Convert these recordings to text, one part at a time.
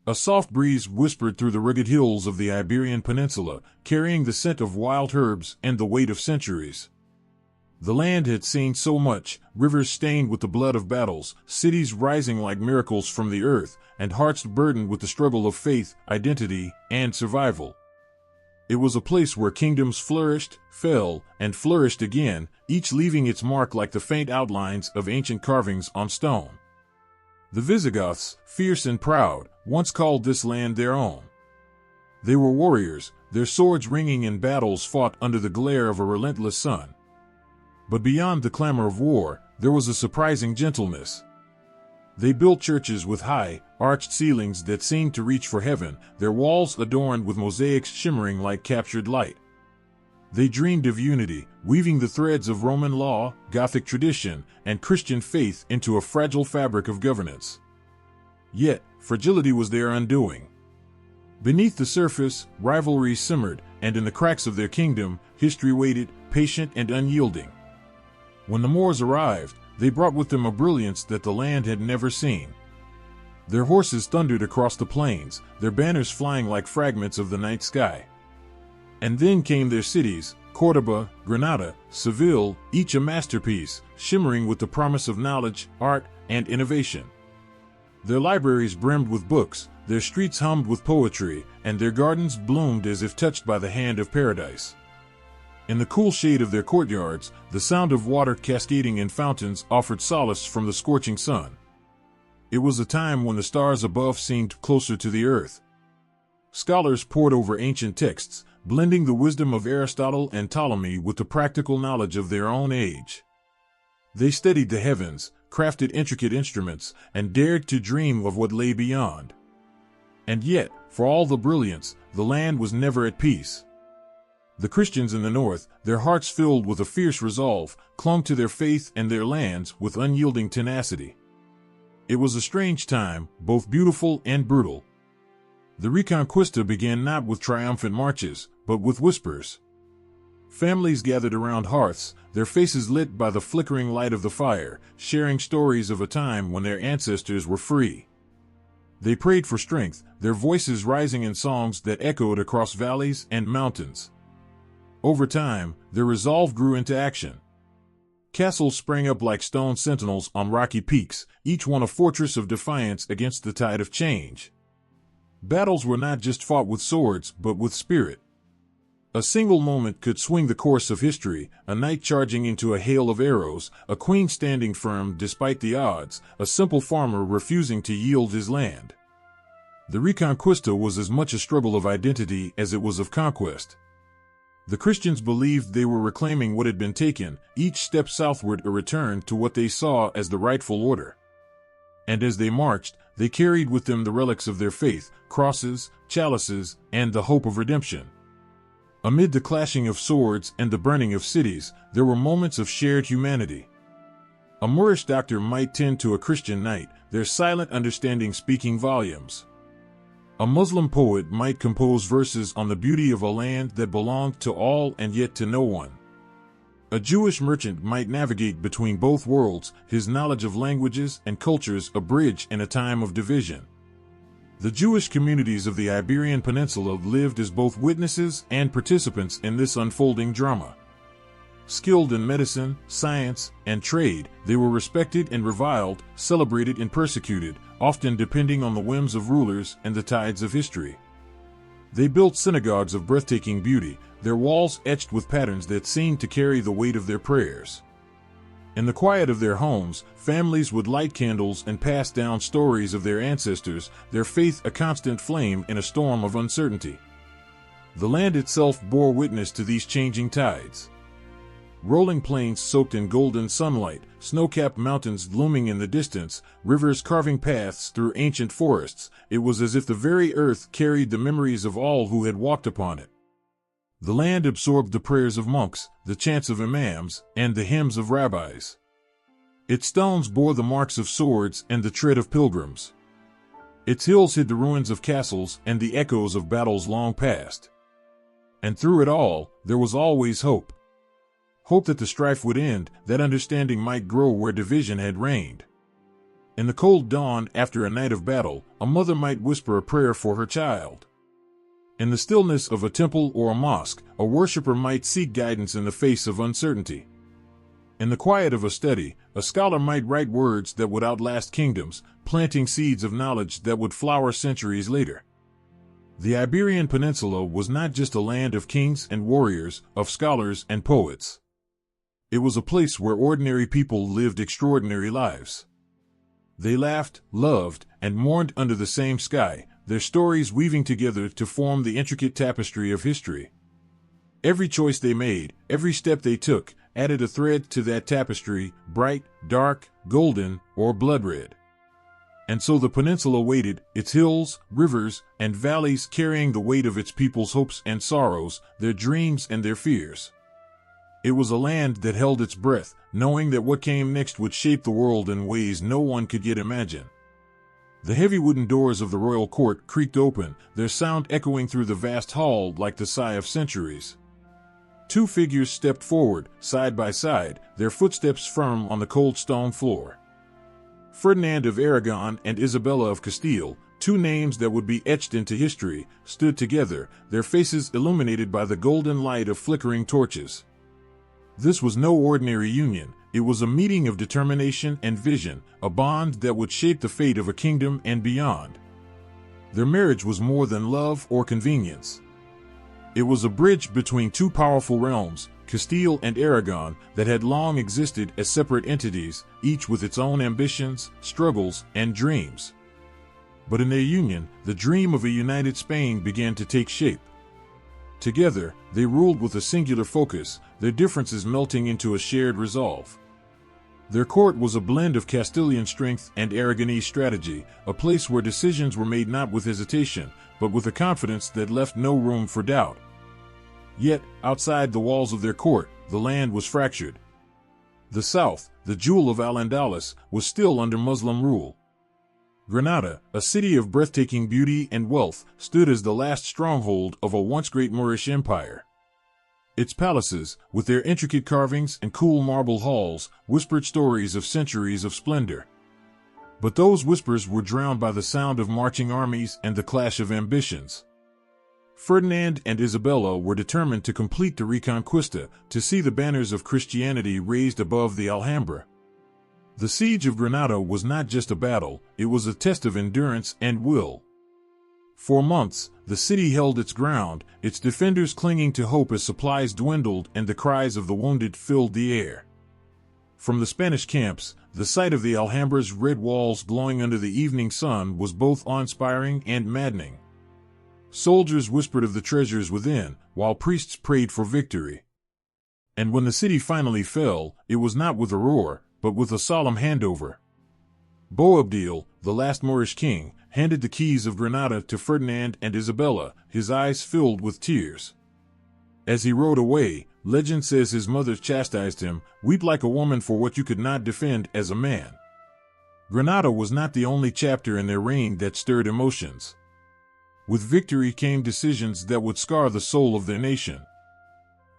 A soft breeze whispered through the rugged hills of the Iberian Peninsula, carrying the scent of wild herbs and the weight of centuries. The land had seen so much, rivers stained with the blood of battles, cities rising like miracles from the earth, and hearts burdened with the struggle of faith, identity, and survival. It was a place where kingdoms flourished, fell, and flourished again, each leaving its mark like the faint outlines of ancient carvings on stone. The Visigoths, fierce and proud, once called this land their own. They were warriors, their swords ringing in battles fought under the glare of a relentless sun. But beyond the clamor of war, there was a surprising gentleness. They built churches with high, arched ceilings that seemed to reach for heaven, their walls adorned with mosaics shimmering like captured light. They dreamed of unity, weaving the threads of Roman law, Gothic tradition, and Christian faith into a fragile fabric of governance. Yet, fragility was their undoing. Beneath the surface, rivalries simmered, and in the cracks of their kingdom, history waited, patient and unyielding. When the Moors arrived, they brought with them a brilliance that the land had never seen. Their horses thundered across the plains, their banners flying like fragments of the night sky. And then came their cities, Córdoba, Granada, Seville, each a masterpiece, shimmering with the promise of knowledge, art, and innovation. Their libraries brimmed with books, their streets hummed with poetry, and their gardens bloomed as if touched by the hand of paradise. In the cool shade of their courtyards, the sound of water cascading in fountains offered solace from the scorching sun. It was a time when the stars above seemed closer to the earth. Scholars pored over ancient texts, blending the wisdom of Aristotle and Ptolemy with the practical knowledge of their own age. They studied the heavens, crafted intricate instruments, and dared to dream of what lay beyond. And yet, for all the brilliance, the land was never at peace. The Christians in the north, their hearts filled with a fierce resolve, clung to their faith and their lands with unyielding tenacity. It was a strange time, both beautiful and brutal. The Reconquista began not with triumphant marches, but with whispers. Families gathered around hearths, their faces lit by the flickering light of the fire, sharing stories of a time when their ancestors were free. They prayed for strength, their voices rising in songs that echoed across valleys and mountains. Over time, their resolve grew into action. Castles sprang up like stone sentinels on rocky peaks, each one a fortress of defiance against the tide of change. Battles were not just fought with swords, but with spirit. A single moment could swing the course of history, a knight charging into a hail of arrows, a queen standing firm despite the odds, a simple farmer refusing to yield his land. The Reconquista was as much a struggle of identity as it was of conquest. The Christians believed they were reclaiming what had been taken, each step southward a return to what they saw as the rightful order. And as they marched, they carried with them the relics of their faith, crosses, chalices, and the hope of redemption. Amid the clashing of swords and the burning of cities, there were moments of shared humanity. A Moorish doctor might tend to a Christian knight, their silent understanding speaking volumes. A Muslim poet might compose verses on the beauty of a land that belonged to all and yet to no one. A Jewish merchant might navigate between both worlds, his knowledge of languages and cultures a bridge in a time of division. The Jewish communities of the Iberian Peninsula lived as both witnesses and participants in this unfolding drama. Skilled in medicine, science, and trade, they were respected and reviled, celebrated and persecuted, often depending on the whims of rulers and the tides of history. They built synagogues of breathtaking beauty, their walls etched with patterns that seemed to carry the weight of their prayers. In the quiet of their homes, families would light candles and pass down stories of their ancestors, their faith a constant flame in a storm of uncertainty. The land itself bore witness to these changing tides. Rolling plains soaked in golden sunlight, snow-capped mountains looming in the distance, rivers carving paths through ancient forests, it was as if the very earth carried the memories of all who had walked upon it. The land absorbed the prayers of monks, the chants of imams, and the hymns of rabbis. Its stones bore the marks of swords and the tread of pilgrims. Its hills hid the ruins of castles and the echoes of battles long past. And through it all, there was always hope. Hope that the strife would end, that understanding might grow where division had reigned. In the cold dawn after a night of battle, a mother might whisper a prayer for her child. In the stillness of a temple or a mosque, a worshiper might seek guidance in the face of uncertainty. In the quiet of a study, a scholar might write words that would outlast kingdoms, planting seeds of knowledge that would flower centuries later. The Iberian Peninsula was not just a land of kings and warriors, of scholars and poets. It was a place where ordinary people lived extraordinary lives. They laughed, loved, and mourned under the same sky, their stories weaving together to form the intricate tapestry of history. Every choice they made, every step they took, added a thread to that tapestry, bright, dark, golden, or blood red. And so the peninsula waited, its hills, rivers, and valleys carrying the weight of its people's hopes and sorrows, their dreams and their fears. It was a land that held its breath, knowing that what came next would shape the world in ways no one could yet imagine. The heavy wooden doors of the royal court creaked open, their sound echoing through the vast hall like the sigh of centuries. Two figures stepped forward, side by side, their footsteps firm on the cold stone floor. Ferdinand of Aragon and Isabella of Castile, two names that would be etched into history, stood together, their faces illuminated by the golden light of flickering torches. This was no ordinary union, it was a meeting of determination and vision, a bond that would shape the fate of a kingdom and beyond. Their marriage was more than love or convenience. It was a bridge between two powerful realms, Castile and Aragon, that had long existed as separate entities, each with its own ambitions, struggles, and dreams. But in their union, the dream of a united Spain began to take shape. Together, they ruled with a singular focus, their differences melting into a shared resolve. Their court was a blend of Castilian strength and Aragonese strategy, a place where decisions were made not with hesitation, but with a confidence that left no room for doubt. Yet, outside the walls of their court, the land was fractured. The south, the jewel of Al-Andalus, was still under Muslim rule. Granada, a city of breathtaking beauty and wealth, stood as the last stronghold of a once great Moorish empire. Its palaces, with their intricate carvings and cool marble halls, whispered stories of centuries of splendor. But those whispers were drowned by the sound of marching armies and the clash of ambitions. Ferdinand and Isabella were determined to complete the Reconquista, to see the banners of Christianity raised above the Alhambra. The siege of Granada was not just a battle, it was a test of endurance and will. For months, the city held its ground, its defenders clinging to hope as supplies dwindled and the cries of the wounded filled the air. From the Spanish camps, the sight of the Alhambra's red walls glowing under the evening sun was both awe-inspiring and maddening. Soldiers whispered of the treasures within, while priests prayed for victory. And when the city finally fell, it was not with a roar, but with a solemn handover. Boabdil, the last Moorish king, handed the keys of Granada to Ferdinand and Isabella, his eyes filled with tears. As he rode away, legend says his mother chastised him, "Weep like a woman for what you could not defend as a man." Granada was not the only chapter in their reign that stirred emotions. With victory came decisions that would scar the soul of their nation.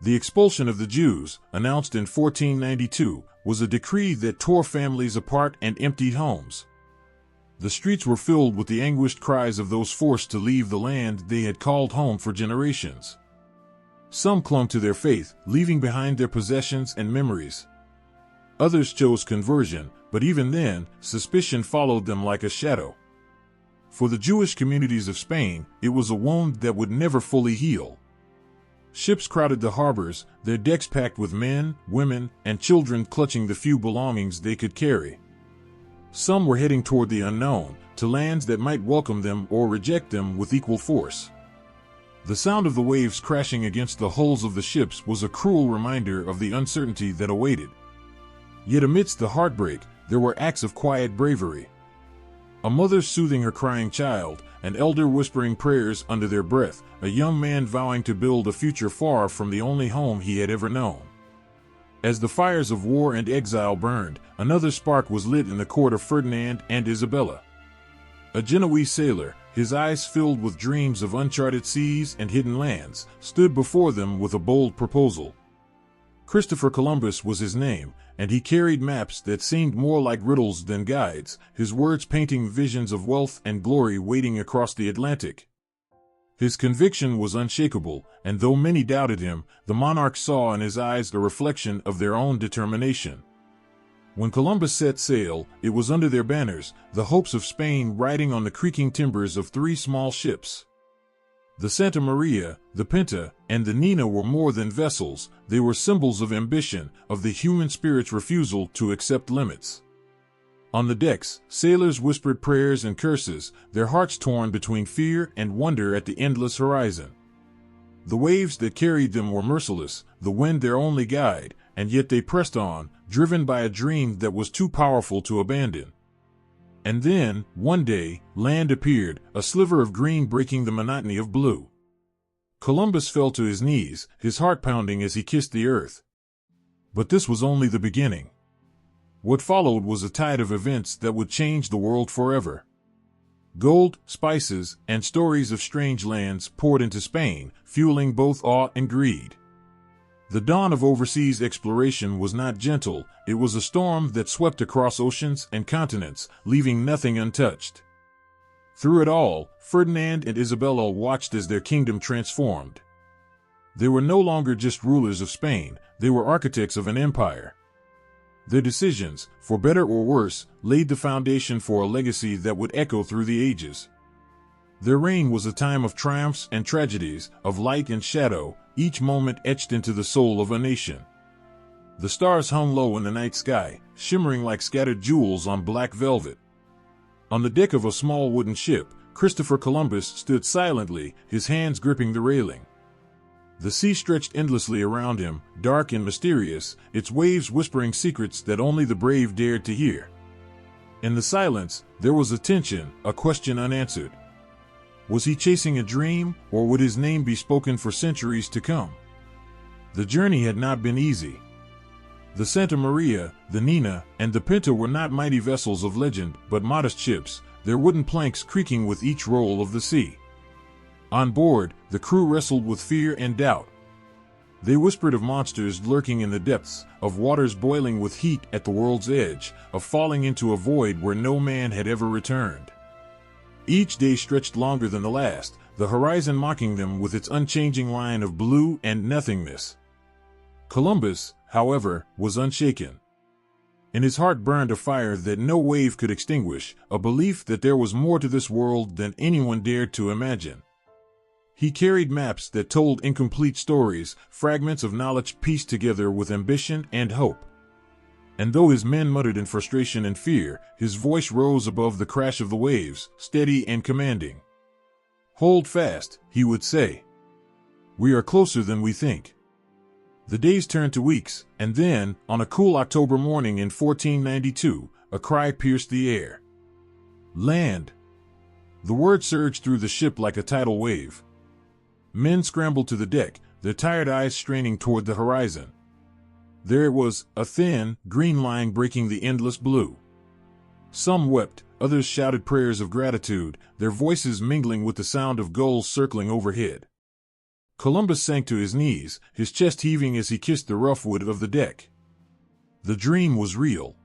The expulsion of the Jews, announced in 1492, was a decree that tore families apart and emptied homes. The streets were filled with the anguished cries of those forced to leave the land they had called home for generations. Some clung to their faith, leaving behind their possessions and memories. Others chose conversion, but even then, suspicion followed them like a shadow. For the Jewish communities of Spain, it was a wound that would never fully heal. Ships crowded the harbors, their decks packed with men, women, and children clutching the few belongings they could carry. Some were heading toward the unknown, to lands that might welcome them or reject them with equal force. The sound of the waves crashing against the hulls of the ships was a cruel reminder of the uncertainty that awaited. Yet amidst the heartbreak, there were acts of quiet bravery. A mother soothing her crying child, an elder whispering prayers under their breath, a young man vowing to build a future far from the only home he had ever known. As the fires of war and exile burned, another spark was lit in the court of Ferdinand and Isabella. A Genoese sailor, his eyes filled with dreams of uncharted seas and hidden lands, stood before them with a bold proposal. Christopher Columbus was his name, and he carried maps that seemed more like riddles than guides, his words painting visions of wealth and glory waiting across the Atlantic. His conviction was unshakable, and though many doubted him, the monarch saw in his eyes a reflection of their own determination. When Columbus set sail, it was under their banners, the hopes of Spain riding on the creaking timbers of 3 small ships. The Santa Maria, the Pinta, and the Nina were more than vessels, they were symbols of ambition, of the human spirit's refusal to accept limits. On the decks, sailors whispered prayers and curses, their hearts torn between fear and wonder at the endless horizon. The waves that carried them were merciless, the wind their only guide, and yet they pressed on, driven by a dream that was too powerful to abandon. And then, one day, land appeared, a sliver of green breaking the monotony of blue. Columbus fell to his knees, his heart pounding as he kissed the earth. But this was only the beginning. What followed was a tide of events that would change the world forever. Gold, spices, and stories of strange lands poured into Spain, fueling both awe and greed. The dawn of overseas exploration was not gentle, it was a storm that swept across oceans and continents, leaving nothing untouched. Through it all, Ferdinand and Isabella watched as their kingdom transformed. They were no longer just rulers of Spain, they were architects of an empire. Their decisions, for better or worse, laid the foundation for a legacy that would echo through the ages. Their reign was a time of triumphs and tragedies, of light and shadow, each moment etched into the soul of a nation. The stars hung low in the night sky, shimmering like scattered jewels on black velvet. On the deck of a small wooden ship, Christopher Columbus stood silently, his hands gripping the railing. The sea stretched endlessly around him, dark and mysterious, its waves whispering secrets that only the brave dared to hear. In the silence, there was a tension, a question unanswered. Was he chasing a dream, or would his name be spoken for centuries to come? The journey had not been easy. The Santa Maria, the Nina, and the Pinta were not mighty vessels of legend, but modest ships, their wooden planks creaking with each roll of the sea. On board, the crew wrestled with fear and doubt. They whispered of monsters lurking in the depths, of waters boiling with heat at the world's edge, of falling into a void where no man had ever returned. Each day stretched longer than the last, the horizon mocking them with its unchanging line of blue and nothingness. Columbus, however, was unshaken. In his heart burned a fire that no wave could extinguish, a belief that there was more to this world than anyone dared to imagine. He carried maps that told incomplete stories, fragments of knowledge pieced together with ambition and hope. And though his men muttered in frustration and fear, his voice rose above the crash of the waves, steady and commanding. "Hold fast," he would say. "We are closer than we think." The days turned to weeks, and then, on a cool October morning in 1492, a cry pierced the air. "Land!" The word surged through the ship like a tidal wave. Men scrambled to the deck, their tired eyes straining toward the horizon. There it was, a thin, green line breaking the endless blue. Some wept, others shouted prayers of gratitude, their voices mingling with the sound of gulls circling overhead. Columbus sank to his knees, his chest heaving as he kissed the rough wood of the deck. The dream was real.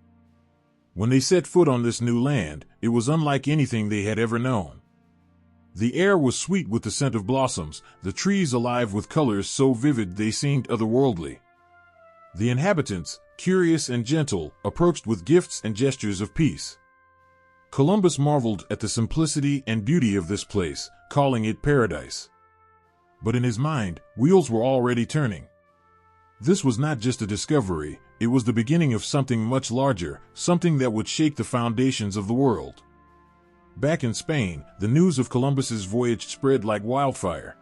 When they set foot on this new land, it was unlike anything they had ever known. The air was sweet with the scent of blossoms, the trees alive with colors so vivid they seemed otherworldly. The inhabitants, curious and gentle, approached with gifts and gestures of peace. Columbus marveled at the simplicity and beauty of this place, calling it paradise. But in his mind, wheels were already turning. This was not just a discovery, it was the beginning of something much larger, something that would shake the foundations of the world. Back in Spain, the news of Columbus's voyage spread like wildfire.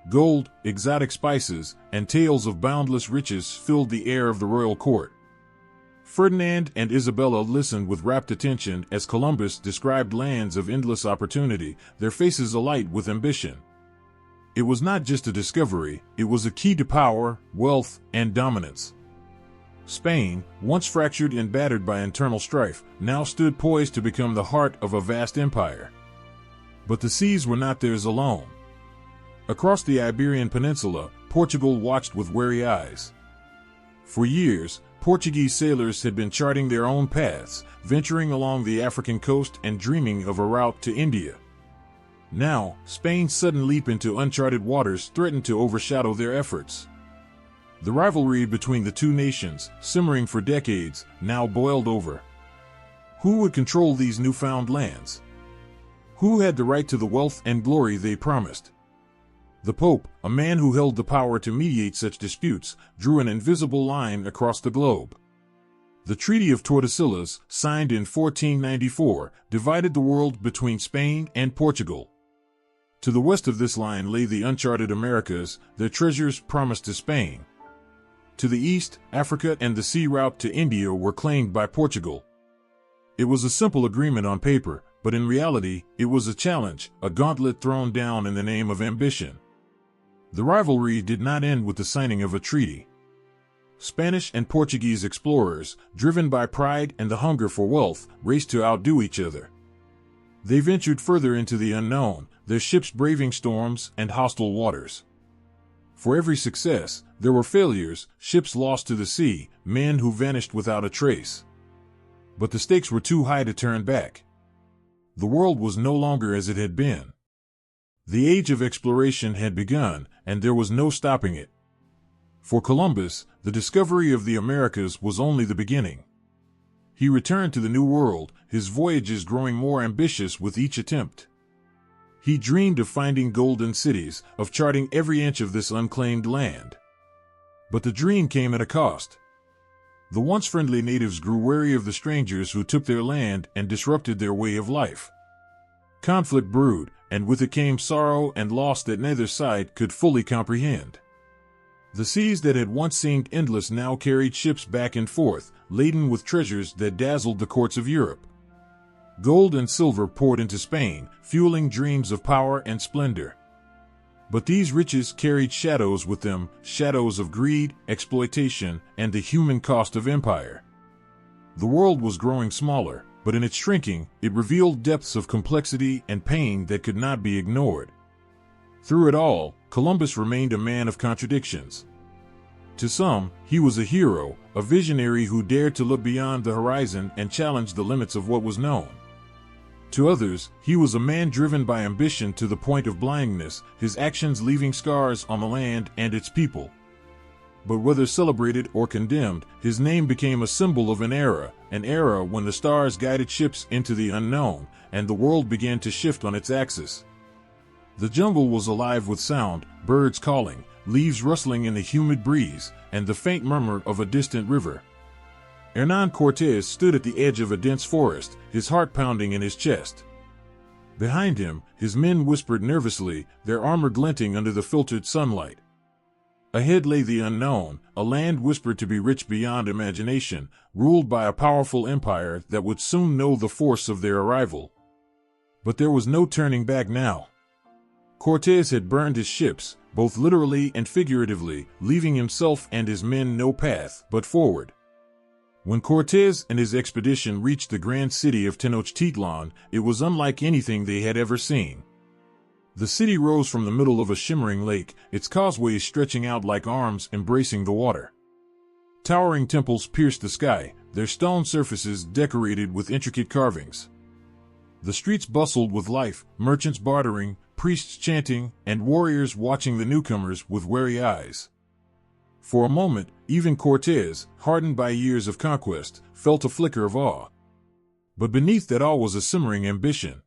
Gold, exotic spices, and tales of boundless riches filled the air of the royal court. Ferdinand and Isabella listened with rapt attention as Columbus described lands of endless opportunity, their faces alight with ambition. It was not just a discovery, it was a key to power, wealth, and dominance. Spain, once fractured and battered by internal strife, now stood poised to become the heart of a vast empire. But the seas were not theirs alone. Across the Iberian Peninsula, Portugal watched with wary eyes. For years, Portuguese sailors had been charting their own paths, venturing along the African coast and dreaming of a route to India. Now, Spain's sudden leap into uncharted waters threatened to overshadow their efforts. The rivalry between the two nations, simmering for decades, now boiled over. Who would control these newfound lands? Who had the right to the wealth and glory they promised? The Pope, a man who held the power to mediate such disputes, drew an invisible line across the globe. The Treaty of Tordesillas, signed in 1494, divided the world between Spain and Portugal. To the west of this line lay the uncharted Americas, their treasures promised to Spain. To the east, Africa and the sea route to India were claimed by Portugal. It was a simple agreement on paper, but in reality, it was a challenge, a gauntlet thrown down in the name of ambition. The rivalry did not end with the signing of a treaty. Spanish and Portuguese explorers, driven by pride and the hunger for wealth, raced to outdo each other. They ventured further into the unknown, their ships braving storms and hostile waters. For every success, there were failures, ships lost to the sea, men who vanished without a trace. But the stakes were too high to turn back. The world was no longer as it had been. The age of exploration had begun, and there was no stopping it. For Columbus, the discovery of the Americas was only the beginning. He returned to the New World, his voyages growing more ambitious with each attempt. He dreamed of finding golden cities, of charting every inch of this unclaimed land. But the dream came at a cost. The once friendly natives grew wary of the strangers who took their land and disrupted their way of life. Conflict brewed, and with it came sorrow and loss that neither side could fully comprehend. The seas that had once seemed endless now carried ships back and forth, laden with treasures that dazzled the courts of Europe. Gold and silver poured into Spain, fueling dreams of power and splendor. But these riches carried shadows with them, shadows of greed, exploitation, and the human cost of empire. The world was growing smaller, but in its shrinking, it revealed depths of complexity and pain that could not be ignored. Through it all, Columbus remained a man of contradictions. To some, he was a hero, a visionary who dared to look beyond the horizon and challenge the limits of what was known. To others, he was a man driven by ambition to the point of blindness, his actions leaving scars on the land and its people. But whether celebrated or condemned, his name became a symbol of an era when the stars guided ships into the unknown, and the world began to shift on its axis. The jungle was alive with sound, birds calling, leaves rustling in the humid breeze, and the faint murmur of a distant river. Hernán Cortés stood at the edge of a dense forest, his heart pounding in his chest. Behind him, his men whispered nervously, their armor glinting under the filtered sunlight. Ahead lay the unknown, a land whispered to be rich beyond imagination, ruled by a powerful empire that would soon know the force of their arrival. But there was no turning back now. Cortés had burned his ships, both literally and figuratively, leaving himself and his men no path but forward. When Cortés and his expedition reached the grand city of Tenochtitlan, it was unlike anything they had ever seen. The city rose from the middle of a shimmering lake, its causeways stretching out like arms embracing the water. Towering temples pierced the sky, their stone surfaces decorated with intricate carvings. The streets bustled with life, merchants bartering, priests chanting, and warriors watching the newcomers with wary eyes. For a moment, even Cortés, hardened by years of conquest, felt a flicker of awe. But beneath that awe was a simmering ambition.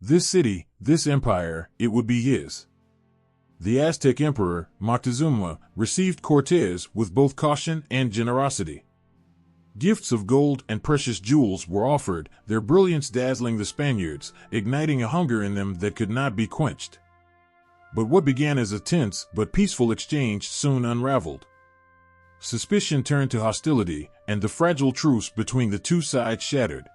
This city, this empire, it would be his. The Aztec emperor, Moctezuma, received Cortés with both caution and generosity. Gifts of gold and precious jewels were offered, their brilliance dazzling the Spaniards, igniting a hunger in them that could not be quenched. But what began as a tense but peaceful exchange soon unraveled. Suspicion turned to hostility, and the fragile truce between the two sides shattered.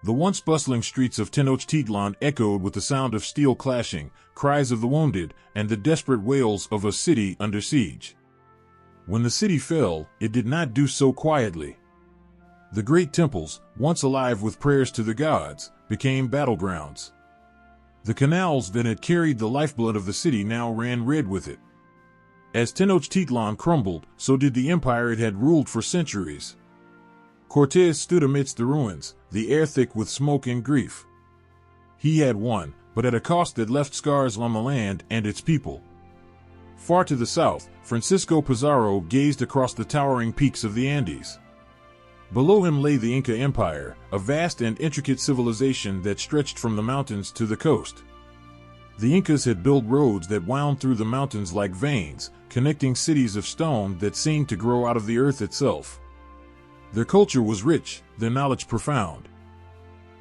The once bustling streets of Tenochtitlan echoed with the sound of steel clashing, cries of the wounded, and the desperate wails of a city under siege. When the city fell, it did not do so quietly. The great temples, once alive with prayers to the gods, became battlegrounds. The canals that had carried the lifeblood of the city now ran red with it. As Tenochtitlan crumbled, so did the empire it had ruled for centuries. Cortés stood amidst the ruins, the air thick with smoke and grief. He had won, but at a cost that left scars on the land and its people. Far to the south, Francisco Pizarro gazed across the towering peaks of the Andes. Below him lay the Inca Empire, a vast and intricate civilization that stretched from the mountains to the coast. The Incas had built roads that wound through the mountains like veins, connecting cities of stone that seemed to grow out of the earth itself. Their culture was rich, their knowledge profound.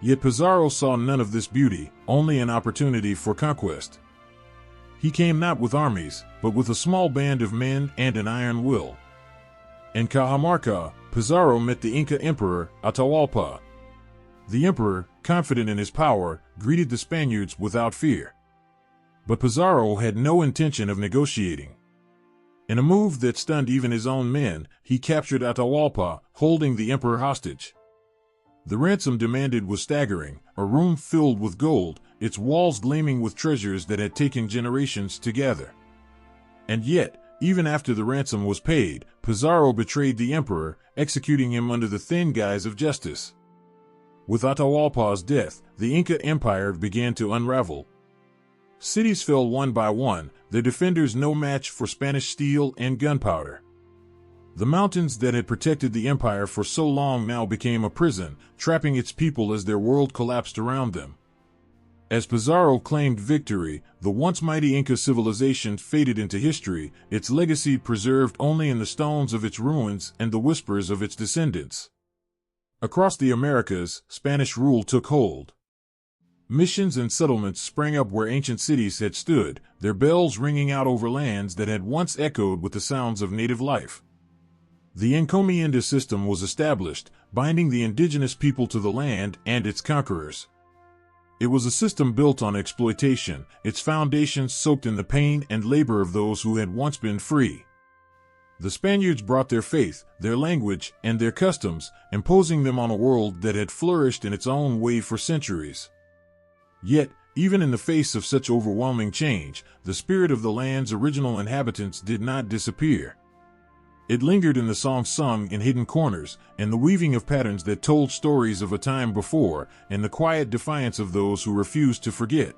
Yet Pizarro saw none of this beauty, only an opportunity for conquest. He came not with armies, but with a small band of men and an iron will. In Cajamarca, Pizarro met the Inca Emperor, Atahualpa. The emperor, confident in his power, greeted the Spaniards without fear. But Pizarro had no intention of negotiating. In a move that stunned even his own men, he captured Atahualpa, holding the emperor hostage. The ransom demanded was staggering, a room filled with gold, its walls gleaming with treasures that had taken generations to gather. And yet, even after the ransom was paid, Pizarro betrayed the emperor, executing him under the thin guise of justice. With Atahualpa's death, the Inca Empire began to unravel. Cities fell one by one, their defenders no match for Spanish steel and gunpowder. The mountains that had protected the empire for so long now became a prison, trapping its people as their world collapsed around them. As Pizarro claimed victory, the once mighty Inca civilization faded into history, its legacy preserved only in the stones of its ruins and the whispers of its descendants. Across the Americas, Spanish rule took hold. Missions and settlements sprang up where ancient cities had stood, their bells ringing out over lands that had once echoed with the sounds of native life. The encomienda system was established, binding the indigenous people to the land and its conquerors. It was a system built on exploitation, its foundations soaked in the pain and labor of those who had once been free. The Spaniards brought their faith, their language, and their customs, imposing them on a world that had flourished in its own way for centuries. Yet, even in the face of such overwhelming change, the spirit of the land's original inhabitants did not disappear. It lingered in the songs sung in hidden corners, in the weaving of patterns that told stories of a time before, in the quiet defiance of those who refused to forget.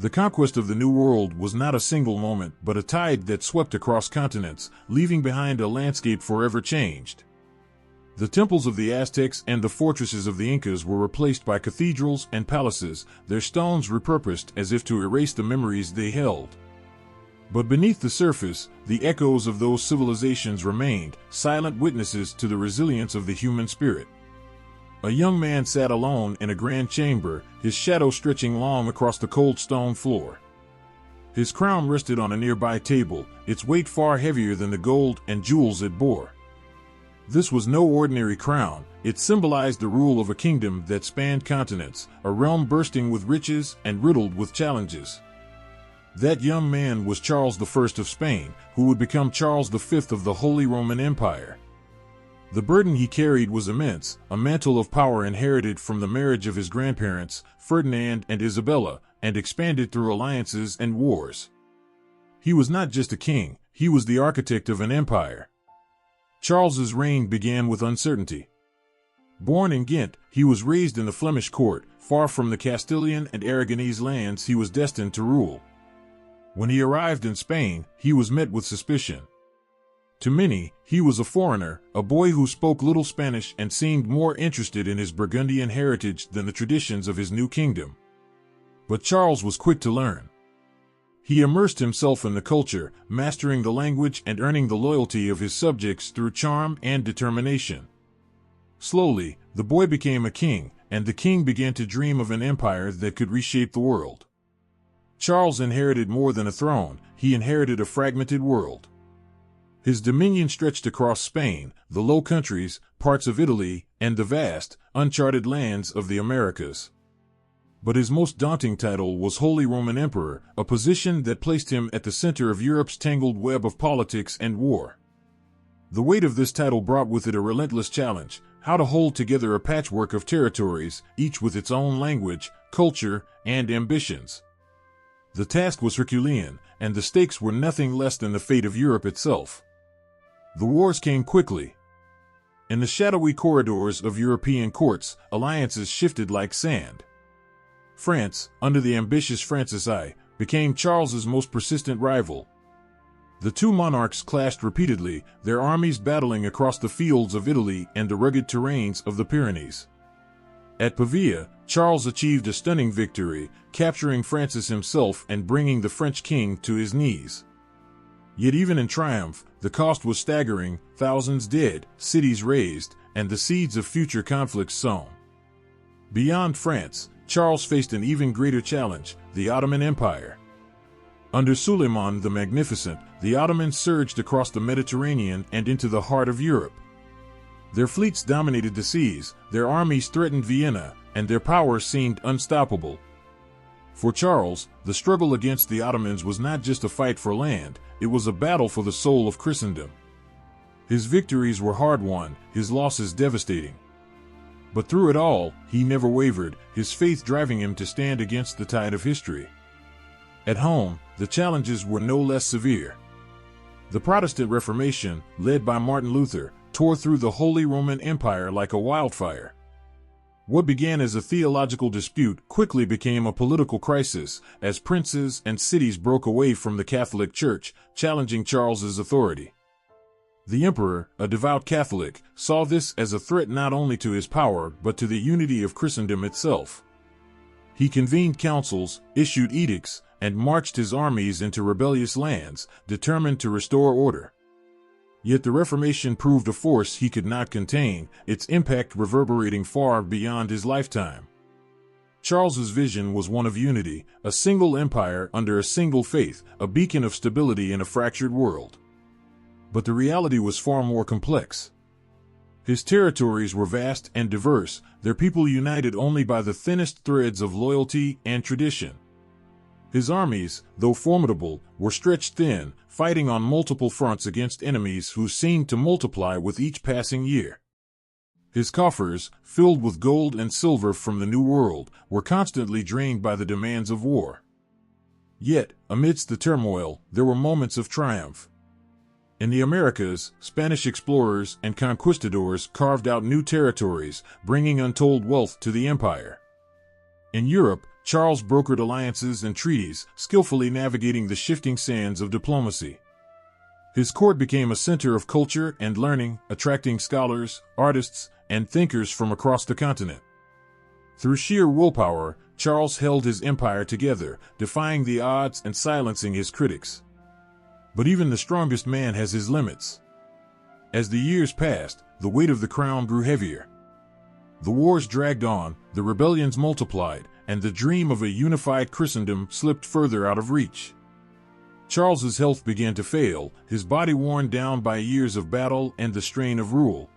The conquest of the New World was not a single moment, but a tide that swept across continents, leaving behind a landscape forever changed. The temples of the Aztecs and the fortresses of the Incas were replaced by cathedrals and palaces, their stones repurposed as if to erase the memories they held. But beneath the surface, the echoes of those civilizations remained, silent witnesses to the resilience of the human spirit. A young man sat alone in a grand chamber, his shadow stretching long across the cold stone floor. His crown rested on a nearby table, its weight far heavier than the gold and jewels it bore. This was no ordinary crown, it symbolized the rule of a kingdom that spanned continents, a realm bursting with riches and riddled with challenges. That young man was Charles I of Spain, who would become Charles V of the Holy Roman Empire. The burden he carried was immense, a mantle of power inherited from the marriage of his grandparents, Ferdinand and Isabella, and expanded through alliances and wars. He was not just a king, he was the architect of an empire. Charles's reign began with uncertainty. Born in Ghent, he was raised in the Flemish court, far from the Castilian and Aragonese lands he was destined to rule. When he arrived in Spain, he was met with suspicion. To many, he was a foreigner, a boy who spoke little Spanish and seemed more interested in his Burgundian heritage than the traditions of his new kingdom. But Charles was quick to learn. He immersed himself in the culture, mastering the language and earning the loyalty of his subjects through charm and determination. Slowly, the boy became a king, and the king began to dream of an empire that could reshape the world. Charles inherited more than a throne, he inherited a fragmented world. His dominion stretched across Spain, the Low Countries, parts of Italy, and the vast, uncharted lands of the Americas. But his most daunting title was Holy Roman Emperor, a position that placed him at the center of Europe's tangled web of politics and war. The weight of this title brought with it a relentless challenge: how to hold together a patchwork of territories, each with its own language, culture, and ambitions. The task was Herculean, and the stakes were nothing less than the fate of Europe itself. The wars came quickly. In the shadowy corridors of European courts, alliances shifted like sand. France, under the ambitious Francis I, became Charles's most persistent rival. The two monarchs clashed repeatedly, their armies battling across the fields of Italy and the rugged terrains of the Pyrenees. At Pavia, Charles achieved a stunning victory, capturing Francis himself and bringing the French king to his knees. Yet even in triumph, the cost was staggering: thousands dead, cities razed, and the seeds of future conflicts sown. Beyond France, Charles faced an even greater challenge: the Ottoman Empire. Under Suleiman the Magnificent, the Ottomans surged across the Mediterranean and into the heart of Europe. Their fleets dominated the seas, their armies threatened Vienna, and their power seemed unstoppable. For Charles, the struggle against the Ottomans was not just a fight for land, it was a battle for the soul of Christendom. His victories were hard-won, his losses devastating. But through it all, he never wavered, his faith driving him to stand against the tide of history. At home, the challenges were no less severe. The Protestant Reformation, led by Martin Luther, tore through the Holy Roman Empire like a wildfire. What began as a theological dispute quickly became a political crisis, as princes and cities broke away from the Catholic Church, challenging Charles's authority. The emperor, a devout Catholic, saw this as a threat not only to his power but to the unity of Christendom itself. He convened councils, issued edicts, and marched his armies into rebellious lands, determined to restore order. Yet the Reformation proved a force he could not contain, its impact reverberating far beyond his lifetime. Charles's vision was one of unity, a single empire under a single faith, a beacon of stability in a fractured world. But the reality was far more complex. His territories were vast and diverse, their people united only by the thinnest threads of loyalty and tradition. His armies, though formidable, were stretched thin, fighting on multiple fronts against enemies who seemed to multiply with each passing year. His coffers, filled with gold and silver from the New World, were constantly drained by the demands of war. Yet, amidst the turmoil, there were moments of triumph. In the Americas, Spanish explorers and conquistadors carved out new territories, bringing untold wealth to the empire. In Europe, Charles brokered alliances and treaties, skillfully navigating the shifting sands of diplomacy. His court became a center of culture and learning, attracting scholars, artists, and thinkers from across the continent. Through sheer willpower, Charles held his empire together, defying the odds and silencing his critics. But even the strongest man has his limits. As the years passed, the weight of the crown grew heavier. The wars dragged on, the rebellions multiplied, and the dream of a unified Christendom slipped further out of reach. Charles's health began to fail, his body worn down by years of battle and the strain of rule.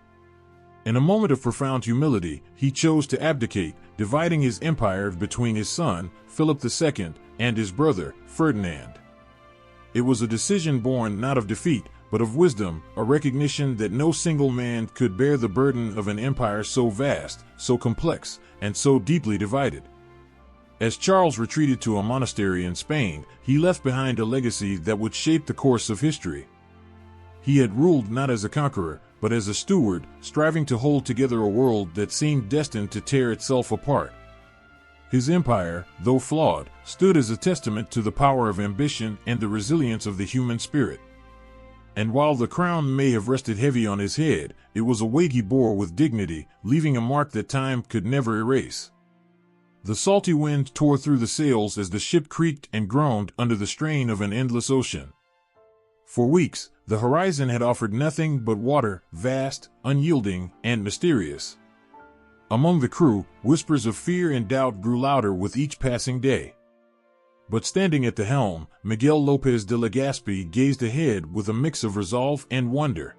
In a moment of profound humility, he chose to abdicate, dividing his empire between his son, Philip II, and his brother, Ferdinand. It was a decision born not of defeat, but of wisdom, a recognition that no single man could bear the burden of an empire so vast, so complex, and so deeply divided. As Charles retreated to a monastery in Spain, he left behind a legacy that would shape the course of history. He had ruled not as a conqueror, but as a steward, striving to hold together a world that seemed destined to tear itself apart. His empire, though flawed, stood as a testament to the power of ambition and the resilience of the human spirit. And while the crown may have rested heavy on his head, it was a weight he bore with dignity, leaving a mark that time could never erase. The salty wind tore through the sails as the ship creaked and groaned under the strain of an endless ocean. For weeks, the horizon had offered nothing but water, vast, unyielding, and mysterious. Among the crew, whispers of fear and doubt grew louder with each passing day. But standing at the helm, Miguel López de Legazpi gazed ahead with a mix of resolve and wonder.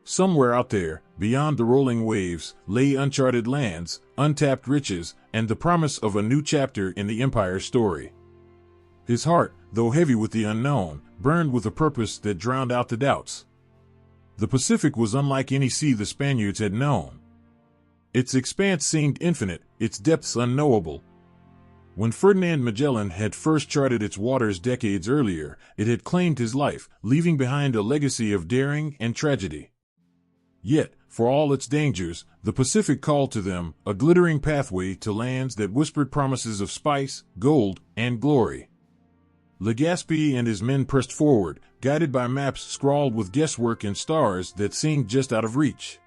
Somewhere out there, beyond the rolling waves, lay uncharted lands, untapped riches, and the promise of a new chapter in the empire's story. His heart, though heavy with the unknown, burned with a purpose that drowned out the doubts. The Pacific was unlike any sea the Spaniards had known. Its expanse seemed infinite, its depths unknowable. When Ferdinand Magellan had first charted its waters decades earlier, it had claimed his life, leaving behind a legacy of daring and tragedy. Yet, for all its dangers, the Pacific called to them, a glittering pathway to lands that whispered promises of spice, gold, and glory. Legazpi and his men pressed forward, guided by maps scrawled with guesswork and stars that seemed just out of reach.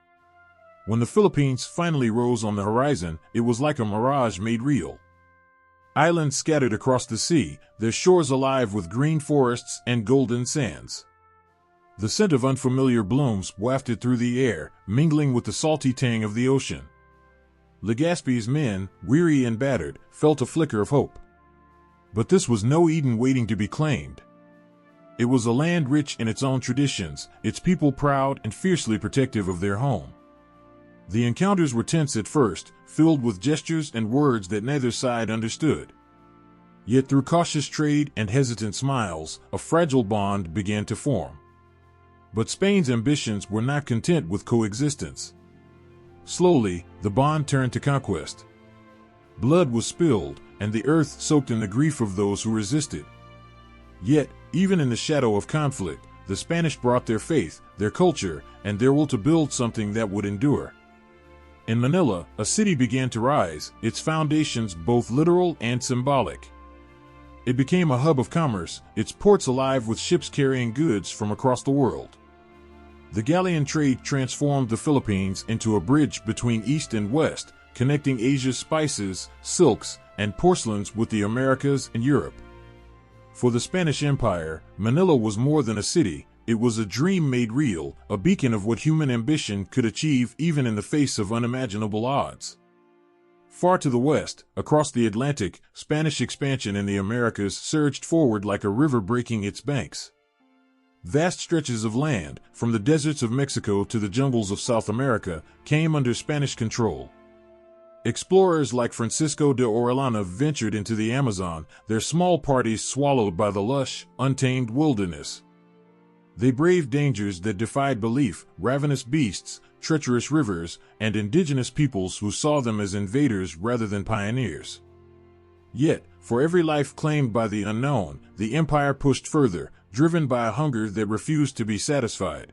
When the Philippines finally rose on the horizon, it was like a mirage made real. Islands scattered across the sea, their shores alive with green forests and golden sands. The scent of unfamiliar blooms wafted through the air, mingling with the salty tang of the ocean. Legazpi's men, weary and battered, felt a flicker of hope. But this was no Eden waiting to be claimed. It was a land rich in its own traditions, its people proud and fiercely protective of their home. The encounters were tense at first, filled with gestures and words that neither side understood. Yet through cautious trade and hesitant smiles, a fragile bond began to form. But Spain's ambitions were not content with coexistence. Slowly, the bond turned to conquest. Blood was spilled, and the earth soaked in the grief of those who resisted. Yet, even in the shadow of conflict, the Spanish brought their faith, their culture, and their will to build something that would endure. In Manila, a city began to rise, its foundations both literal and symbolic. It became a hub of commerce, its ports alive with ships carrying goods from across the world. The galleon trade transformed the Philippines into a bridge between East and West, connecting Asia's spices, silks, and porcelains with the Americas and Europe. For the Spanish Empire, Manila was more than a city, it was a dream made real, a beacon of what human ambition could achieve even in the face of unimaginable odds. Far to the west, across the Atlantic, Spanish expansion in the Americas surged forward like a river breaking its banks. Vast stretches of land, from the deserts of Mexico to the jungles of South America, came under Spanish control. Explorers like Francisco de Orellana ventured into the Amazon, their small parties swallowed by the lush, untamed wilderness. They braved dangers that defied belief, ravenous beasts, treacherous rivers, and indigenous peoples who saw them as invaders rather than pioneers. Yet, for every life claimed by the unknown, the empire pushed further, driven by a hunger that refused to be satisfied.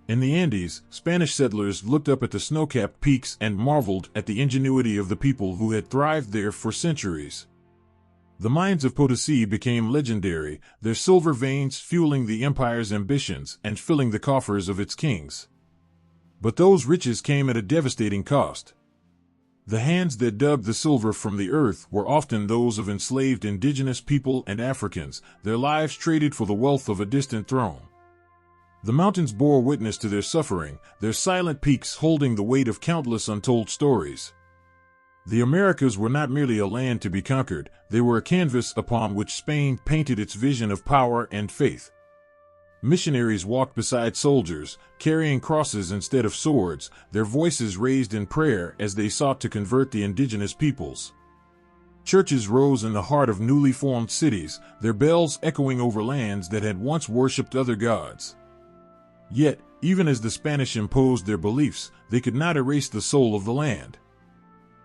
In the Andes, Spanish settlers looked up at the snow-capped peaks and marveled at the ingenuity of the people who had thrived there for centuries. The mines of Potosi became legendary, their silver veins fueling the empire's ambitions and filling the coffers of its kings. But those riches came at a devastating cost. The hands that dug the silver from the earth were often those of enslaved indigenous people and Africans, their lives traded for the wealth of a distant throne. The mountains bore witness to their suffering, their silent peaks holding the weight of countless untold stories. The Americas were not merely a land to be conquered, they were a canvas upon which Spain painted its vision of power and faith. Missionaries walked beside soldiers, carrying crosses instead of swords, their voices raised in prayer as they sought to convert the indigenous peoples. Churches rose in the heart of newly formed cities, their bells echoing over lands that had once worshipped other gods. Yet, even as the Spanish imposed their beliefs, they could not erase the soul of the land.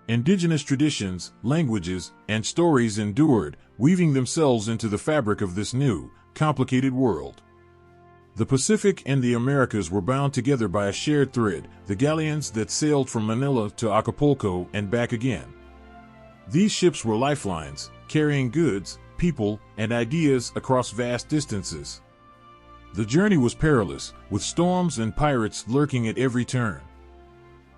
Indigenous traditions, languages, and stories endured, weaving themselves into the fabric of this new, complicated world. The Pacific and the Americas were bound together by a shared thread, the galleons that sailed from Manila to Acapulco and back again. These ships were lifelines, carrying goods, people, and ideas across vast distances. The journey was perilous, with storms and pirates lurking at every turn.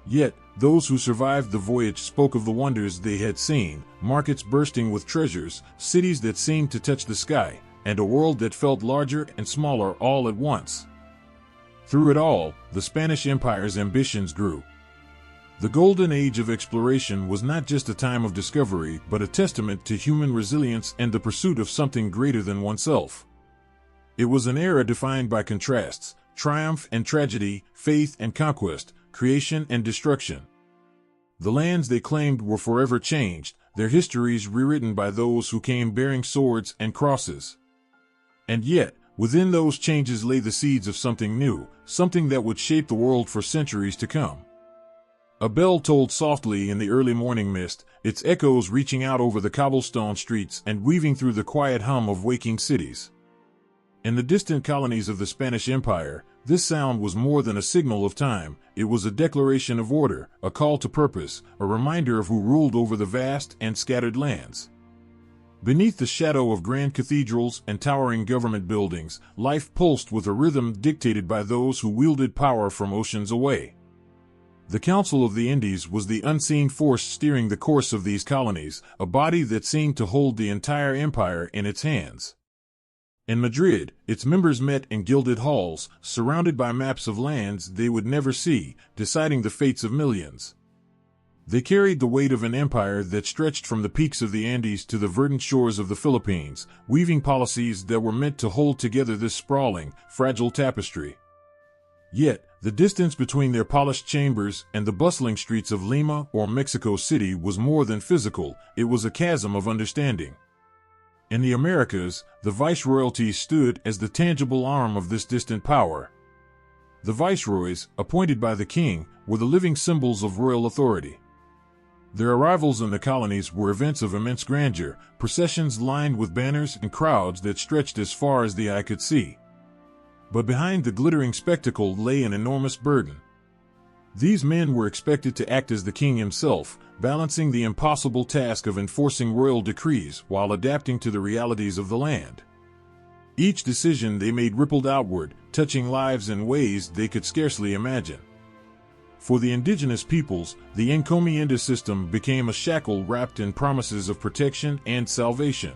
Yet, those who survived the voyage spoke of the wonders they had seen, markets bursting with treasures, cities that seemed to touch the sky, and a world that felt larger and smaller all at once. Through it all, the Spanish Empire's ambitions grew. The Golden Age of exploration was not just a time of discovery, but a testament to human resilience and the pursuit of something greater than oneself. It was an era defined by contrasts, triumph and tragedy, faith and conquest, creation and destruction. The lands they claimed were forever changed, their histories rewritten by those who came bearing swords and crosses. And yet, within those changes lay the seeds of something new, something that would shape the world for centuries to come. A bell tolled softly in the early morning mist, its echoes reaching out over the cobblestone streets and weaving through the quiet hum of waking cities. In the distant colonies of the Spanish Empire, this sound was more than a signal of time. It was a declaration of order, a call to purpose, a reminder of who ruled over the vast and scattered lands. Beneath the shadow of grand cathedrals and towering government buildings, life pulsed with a rhythm dictated by those who wielded power from oceans away. The Council of the Indies was the unseen force steering the course of these colonies, a body that seemed to hold the entire empire in its hands. In Madrid, its members met in gilded halls, surrounded by maps of lands they would never see, deciding the fates of millions. They carried the weight of an empire that stretched from the peaks of the Andes to the verdant shores of the Philippines, weaving policies that were meant to hold together this sprawling, fragile tapestry. Yet, the distance between their polished chambers and the bustling streets of Lima or Mexico City was more than physical, it was a chasm of understanding. In the Americas, the viceroyalty stood as the tangible arm of this distant power. The viceroys, appointed by the king, were the living symbols of royal authority. Their arrivals in the colonies were events of immense grandeur, processions lined with banners and crowds that stretched as far as the eye could see. But behind the glittering spectacle lay an enormous burden. These men were expected to act as the king himself, balancing the impossible task of enforcing royal decrees while adapting to the realities of the land. Each decision they made rippled outward, touching lives in ways they could scarcely imagine. For the indigenous peoples, the encomienda system became a shackle wrapped in promises of protection and salvation.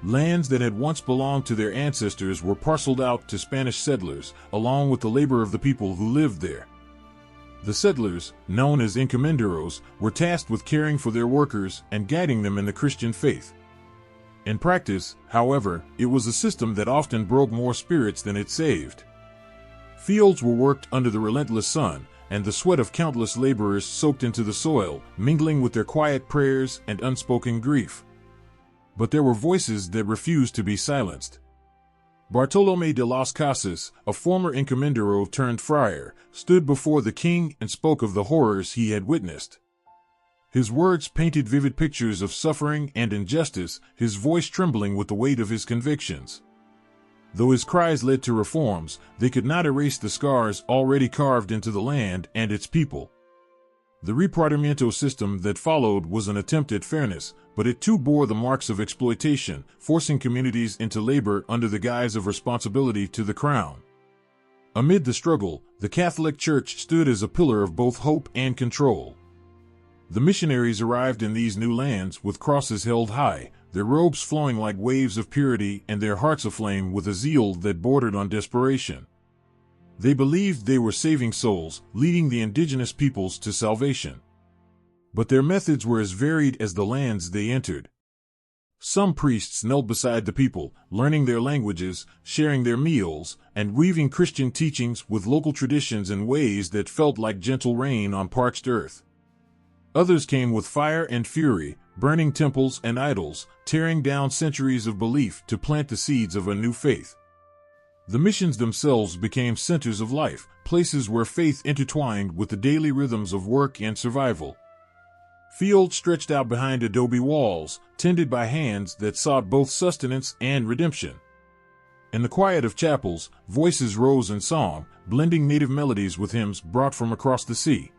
Lands that had once belonged to their ancestors were parceled out to Spanish settlers, along with the labor of the people who lived there. The settlers, known as encomenderos, were tasked with caring for their workers and guiding them in the Christian faith. In practice, however, it was a system that often broke more spirits than it saved. Fields were worked under the relentless sun, and the sweat of countless laborers soaked into the soil, mingling with their quiet prayers and unspoken grief. But there were voices that refused to be silenced. Bartolomé de las Casas, a former encomendero turned friar, stood before the king and spoke of the horrors he had witnessed. His words painted vivid pictures of suffering and injustice, his voice trembling with the weight of his convictions. Though his cries led to reforms, they could not erase the scars already carved into the land and its people. The repartimiento system that followed was an attempt at fairness, but it too bore the marks of exploitation, forcing communities into labor under the guise of responsibility to the crown. Amid the struggle, the Catholic Church stood as a pillar of both hope and control. The missionaries arrived in these new lands with crosses held high, their robes flowing like waves of purity and their hearts aflame with a zeal that bordered on desperation. They believed they were saving souls, leading the indigenous peoples to salvation. But their methods were as varied as the lands they entered. Some priests knelt beside the people, learning their languages, sharing their meals, and weaving Christian teachings with local traditions in ways that felt like gentle rain on parched earth. Others came with fire and fury, burning temples and idols, tearing down centuries of belief to plant the seeds of a new faith. The missions themselves became centers of life, places where faith intertwined with the daily rhythms of work and survival. Fields stretched out behind adobe walls, tended by hands that sought both sustenance and redemption. In the quiet of chapels, voices rose in song, blending native melodies with hymns brought from across the sea.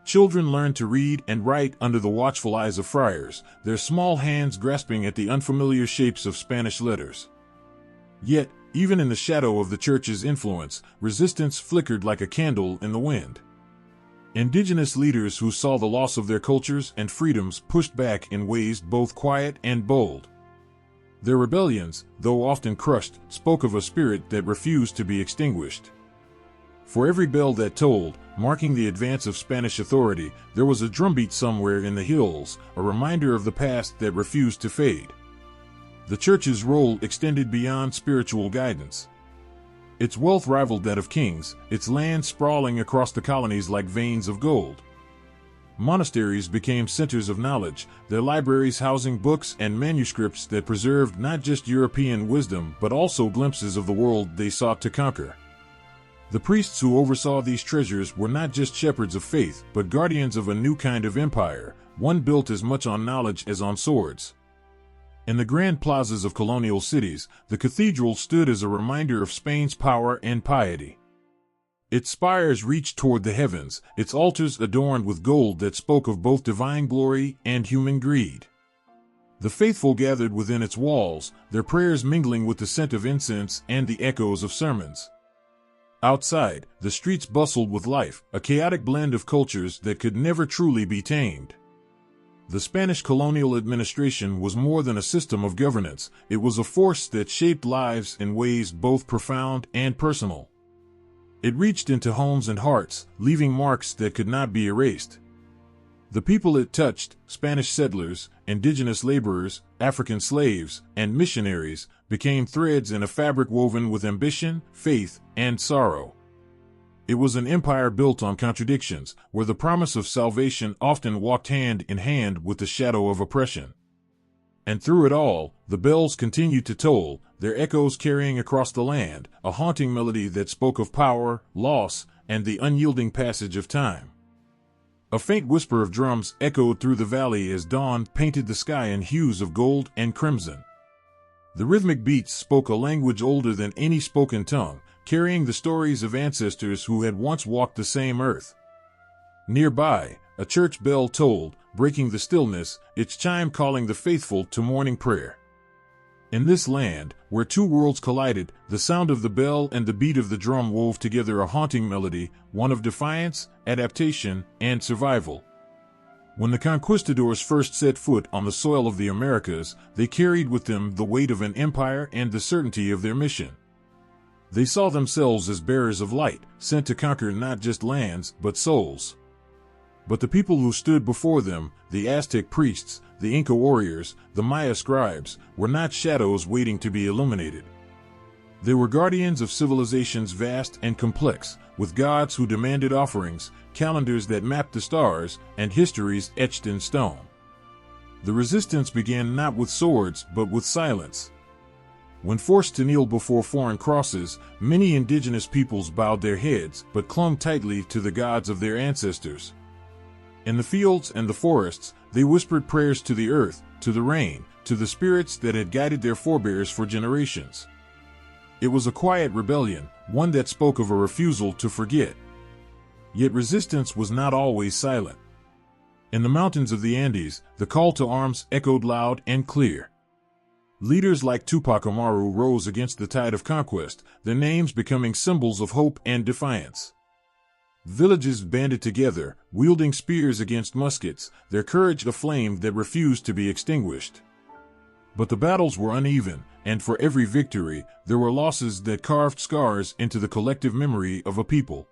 Children learned to read and write under the watchful eyes of friars, their small hands grasping at the unfamiliar shapes of Spanish letters. Yet, even in the shadow of the church's influence, resistance flickered like a candle in the wind. Indigenous leaders who saw the loss of their cultures and freedoms pushed back in ways both quiet and bold. Their rebellions, though often crushed, spoke of a spirit that refused to be extinguished. For every bell that tolled, marking the advance of Spanish authority, there was a drumbeat somewhere in the hills, a reminder of the past that refused to fade. The church's role extended beyond spiritual guidance. Its wealth rivaled that of kings, its land sprawling across the colonies like veins of gold. Monasteries became centers of knowledge, their libraries housing books and manuscripts that preserved not just European wisdom but also glimpses of the world they sought to conquer. The priests who oversaw these treasures were not just shepherds of faith, but guardians of a new kind of empire, one built as much on knowledge as on swords. In the grand plazas of colonial cities, the cathedral stood as a reminder of Spain's power and piety. Its spires reached toward the heavens, its altars adorned with gold that spoke of both divine glory and human greed. The faithful gathered within its walls, their prayers mingling with the scent of incense and the echoes of sermons. Outside, the streets bustled with life, a chaotic blend of cultures that could never truly be tamed. The Spanish colonial administration was more than a system of governance, it was a force that shaped lives in ways both profound and personal. It reached into homes and hearts, leaving marks that could not be erased. The people it touched, Spanish settlers, indigenous laborers, African slaves, and missionaries, became threads in a fabric woven with ambition, faith, and sorrow. It was an empire built on contradictions, where the promise of salvation often walked hand in hand with the shadow of oppression. And through it all, the bells continued to toll, their echoes carrying across the land, a haunting melody that spoke of power, loss, and the unyielding passage of time. A faint whisper of drums echoed through the valley as dawn painted the sky in hues of gold and crimson. The rhythmic beats spoke a language older than any spoken tongue, carrying the stories of ancestors who had once walked the same earth. Nearby, a church bell tolled, breaking the stillness, its chime calling the faithful to morning prayer. In this land, where two worlds collided, the sound of the bell and the beat of the drum wove together a haunting melody, one of defiance, adaptation, and survival. When the conquistadors first set foot on the soil of the Americas, they carried with them the weight of an empire and the certainty of their mission. They saw themselves as bearers of light, sent to conquer not just lands, but souls. But the people who stood before them, the Aztec priests, the Inca warriors, the Maya scribes, were not shadows waiting to be illuminated. They were guardians of civilizations vast and complex, with gods who demanded offerings, calendars that mapped the stars, and histories etched in stone. The resistance began not with swords, but with silence. When forced to kneel before foreign crosses, many indigenous peoples bowed their heads, but clung tightly to the gods of their ancestors. In the fields and the forests, they whispered prayers to the earth, to the rain, to the spirits that had guided their forebears for generations. It was a quiet rebellion, one that spoke of a refusal to forget. Yet resistance was not always silent. In the mountains of the Andes, the call to arms echoed loud and clear. Leaders like Tupac Amaru rose against the tide of conquest, their names becoming symbols of hope and defiance. Villages banded together, wielding spears against muskets, their courage a flame that refused to be extinguished. But the battles were uneven, and for every victory, there were losses that carved scars into the collective memory of a people.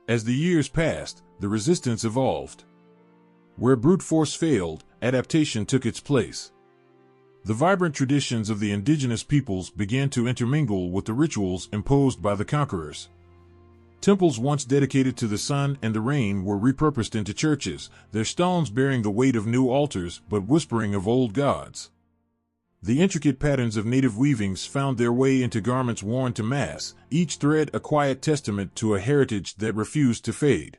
As the years passed, the resistance evolved. Where brute force failed, adaptation took its place. The vibrant traditions of the indigenous peoples began to intermingle with the rituals imposed by the conquerors. Temples once dedicated to the sun and the rain were repurposed into churches, their stones bearing the weight of new altars but whispering of old gods. The intricate patterns of native weavings found their way into garments worn to mass, each thread a quiet testament to a heritage that refused to fade.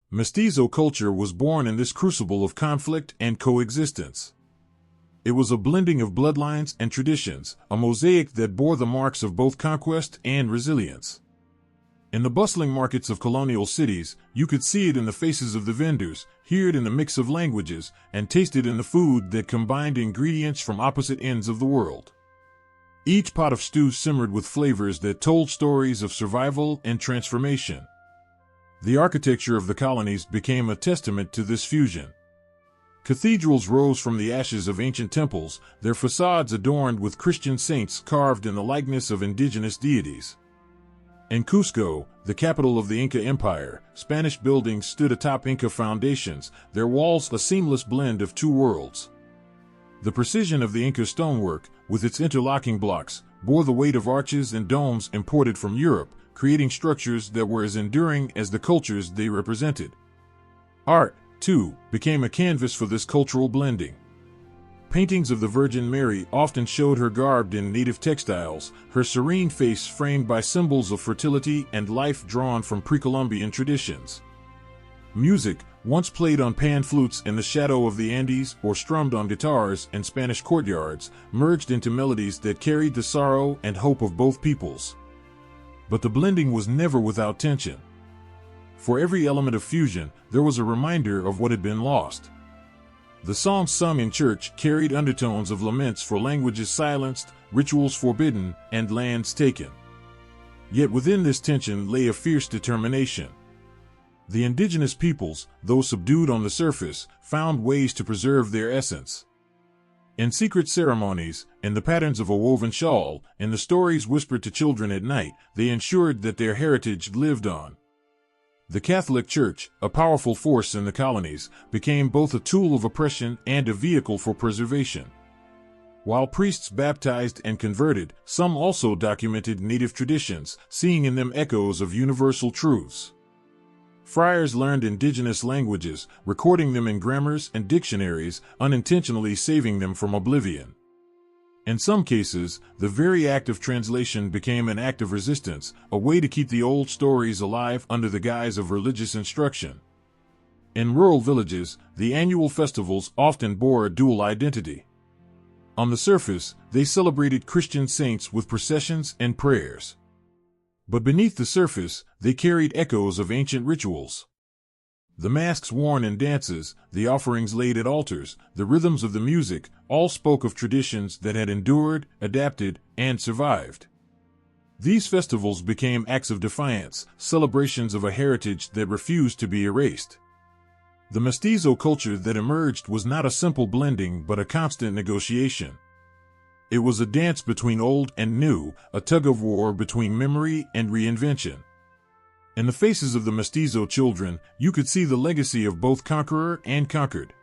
Mestizo culture was born in this crucible of conflict and coexistence. It was a blending of bloodlines and traditions, a mosaic that bore the marks of both conquest and resilience. In the bustling markets of colonial cities, you could see it in the faces of the vendors, hear it in the mix of languages, and taste it in the food that combined ingredients from opposite ends of the world. Each pot of stew simmered with flavors that told stories of survival and transformation. The architecture of the colonies became a testament to this fusion. Cathedrals rose from the ashes of ancient temples, their facades adorned with Christian saints carved in the likeness of indigenous deities. In Cusco, the capital of the Inca Empire, Spanish buildings stood atop Inca foundations, their walls a seamless blend of two worlds. The precision of the Inca stonework, with its interlocking blocks, bore the weight of arches and domes imported from Europe, creating structures that were as enduring as the cultures they represented. Art, too, became a canvas for this cultural blending. Paintings of the Virgin Mary often showed her garbed in native textiles, her serene face framed by symbols of fertility and life drawn from pre-Columbian traditions. Music, once played on pan flutes in the shadow of the Andes or strummed on guitars in Spanish courtyards, merged into melodies that carried the sorrow and hope of both peoples. But the blending was never without tension. For every element of fusion, there was a reminder of what had been lost. The songs sung in church carried undertones of laments for languages silenced, rituals forbidden, and lands taken. Yet within this tension lay a fierce determination. The indigenous peoples, though subdued on the surface, found ways to preserve their essence. In secret ceremonies, in the patterns of a woven shawl, in the stories whispered to children at night, they ensured that their heritage lived on. The Catholic Church, a powerful force in the colonies, became both a tool of oppression and a vehicle for preservation. While priests baptized and converted, some also documented native traditions, seeing in them echoes of universal truths. Friars learned indigenous languages, recording them in grammars and dictionaries, unintentionally saving them from oblivion. In some cases, the very act of translation became an act of resistance, a way to keep the old stories alive under the guise of religious instruction. In rural villages, the annual festivals often bore a dual identity. On the surface, they celebrated Christian saints with processions and prayers. But beneath the surface, they carried echoes of ancient rituals. The masks worn in dances, the offerings laid at altars, the rhythms of the music, all spoke of traditions that had endured, adapted, and survived. These festivals became acts of defiance, celebrations of a heritage that refused to be erased. The mestizo culture that emerged was not a simple blending but a constant negotiation. It was a dance between old and new, a tug-of-war between memory and reinvention. In the faces of the mestizo children, you could see the legacy of both conqueror and conquered.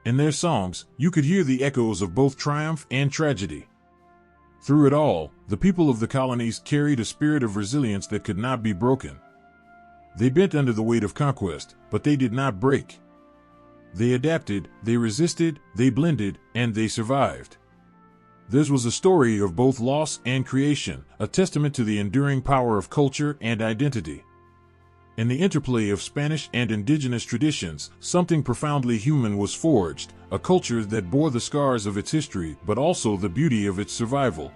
In their songs, you could hear the echoes of both triumph and tragedy. Through it all, the people of the colonies carried a spirit of resilience that could not be broken. They bent under the weight of conquest, but they did not break. They adapted, they resisted, they blended, and they survived. This was a story of both loss and creation, a testament to the enduring power of culture and identity. In the interplay of Spanish and indigenous traditions, something profoundly human was forged, a culture that bore the scars of its history but also the beauty of its survival.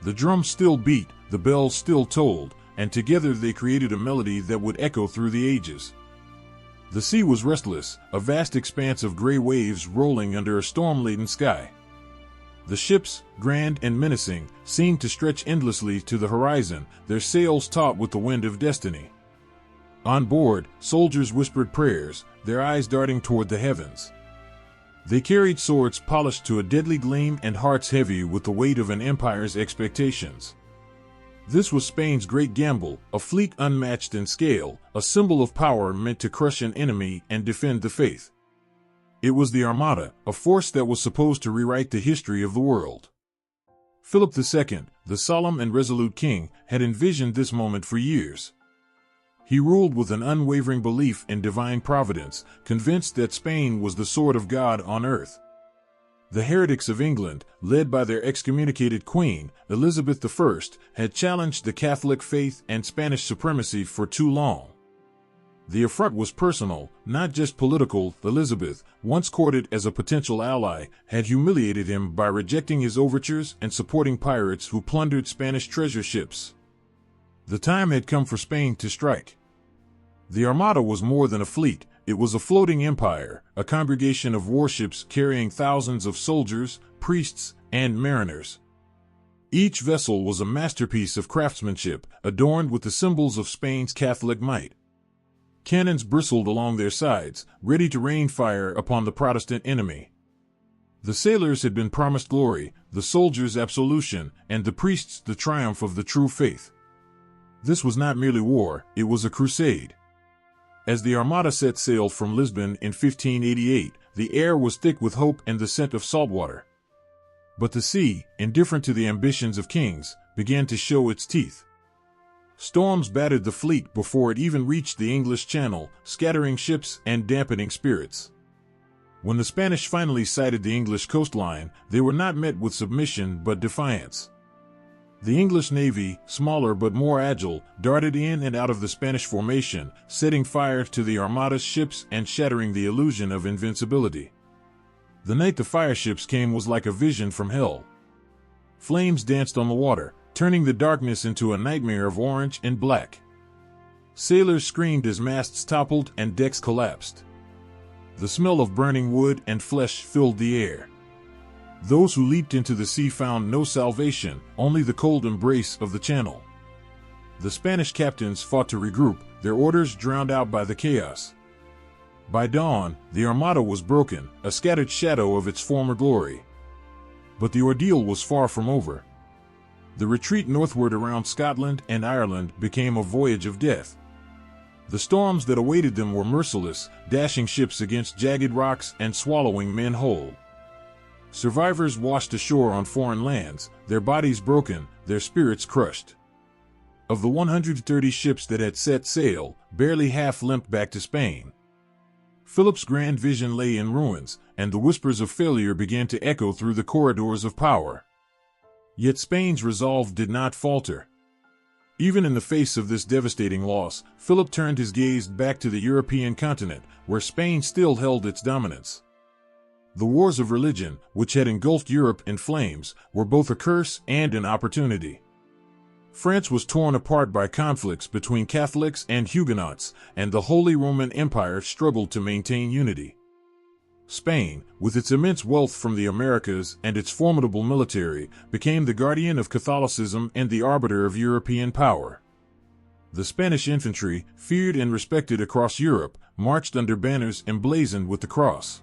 The drums still beat, the bells still tolled, and together they created a melody that would echo through the ages. The sea was restless, a vast expanse of gray waves rolling under a storm-laden sky. The ships, grand and menacing, seemed to stretch endlessly to the horizon, their sails taut with the wind of destiny. On board, soldiers whispered prayers, their eyes darting toward the heavens. They carried swords polished to a deadly gleam and hearts heavy with the weight of an empire's expectations. This was Spain's great gamble, a fleet unmatched in scale, a symbol of power meant to crush an enemy and defend the faith. It was the Armada, a force that was supposed to rewrite the history of the world. Philip II, the solemn and resolute king, had envisioned this moment for years. He ruled with an unwavering belief in divine providence, convinced that Spain was the sword of God on earth. The heretics of England, led by their excommunicated queen, Elizabeth I, had challenged the Catholic faith and Spanish supremacy for too long. The affront was personal, not just political. Elizabeth, once courted as a potential ally, had humiliated him by rejecting his overtures and supporting pirates who plundered Spanish treasure ships. The time had come for Spain to strike. The Armada was more than a fleet, it was a floating empire, a congregation of warships carrying thousands of soldiers, priests, and mariners. Each vessel was a masterpiece of craftsmanship, adorned with the symbols of Spain's Catholic might. Cannons bristled along their sides, ready to rain fire upon the Protestant enemy. The sailors had been promised glory, the soldiers absolution, and the priests the triumph of the true faith. This was not merely war, it was a crusade. As the Armada set sail from Lisbon in 1588, the air was thick with hope and the scent of salt water. But the sea, indifferent to the ambitions of kings, began to show its teeth. Storms battered the fleet before it even reached the English Channel, scattering ships and dampening spirits. When the Spanish finally sighted the English coastline, they were not met with submission but defiance. The English navy, smaller but more agile, darted in and out of the Spanish formation, setting fire to the Armada's ships and shattering the illusion of invincibility. The night the fireships came was like a vision from hell. Flames danced on the water, turning the darkness into a nightmare of orange and black. Sailors screamed as masts toppled and decks collapsed. The smell of burning wood and flesh filled the air. Those who leaped into the sea found no salvation, only the cold embrace of the channel. The Spanish captains fought to regroup, their orders drowned out by the chaos. By dawn, the Armada was broken, a scattered shadow of its former glory. But the ordeal was far from over. The retreat northward around Scotland and Ireland became a voyage of death. The storms that awaited them were merciless, dashing ships against jagged rocks and swallowing men whole. Survivors washed ashore on foreign lands, their bodies broken, their spirits crushed. Of the 130 ships that had set sail, barely half limped back to Spain. Philip's grand vision lay in ruins, and the whispers of failure began to echo through the corridors of power. Yet Spain's resolve did not falter. Even in the face of this devastating loss, Philip turned his gaze back to the European continent, where Spain still held its dominance. The wars of religion, which had engulfed Europe in flames, were both a curse and an opportunity. France was torn apart by conflicts between Catholics and Huguenots, and the Holy Roman Empire struggled to maintain unity. Spain, with its immense wealth from the Americas and its formidable military, became the guardian of Catholicism and the arbiter of European power. The Spanish infantry, feared and respected across Europe, marched under banners emblazoned with the cross.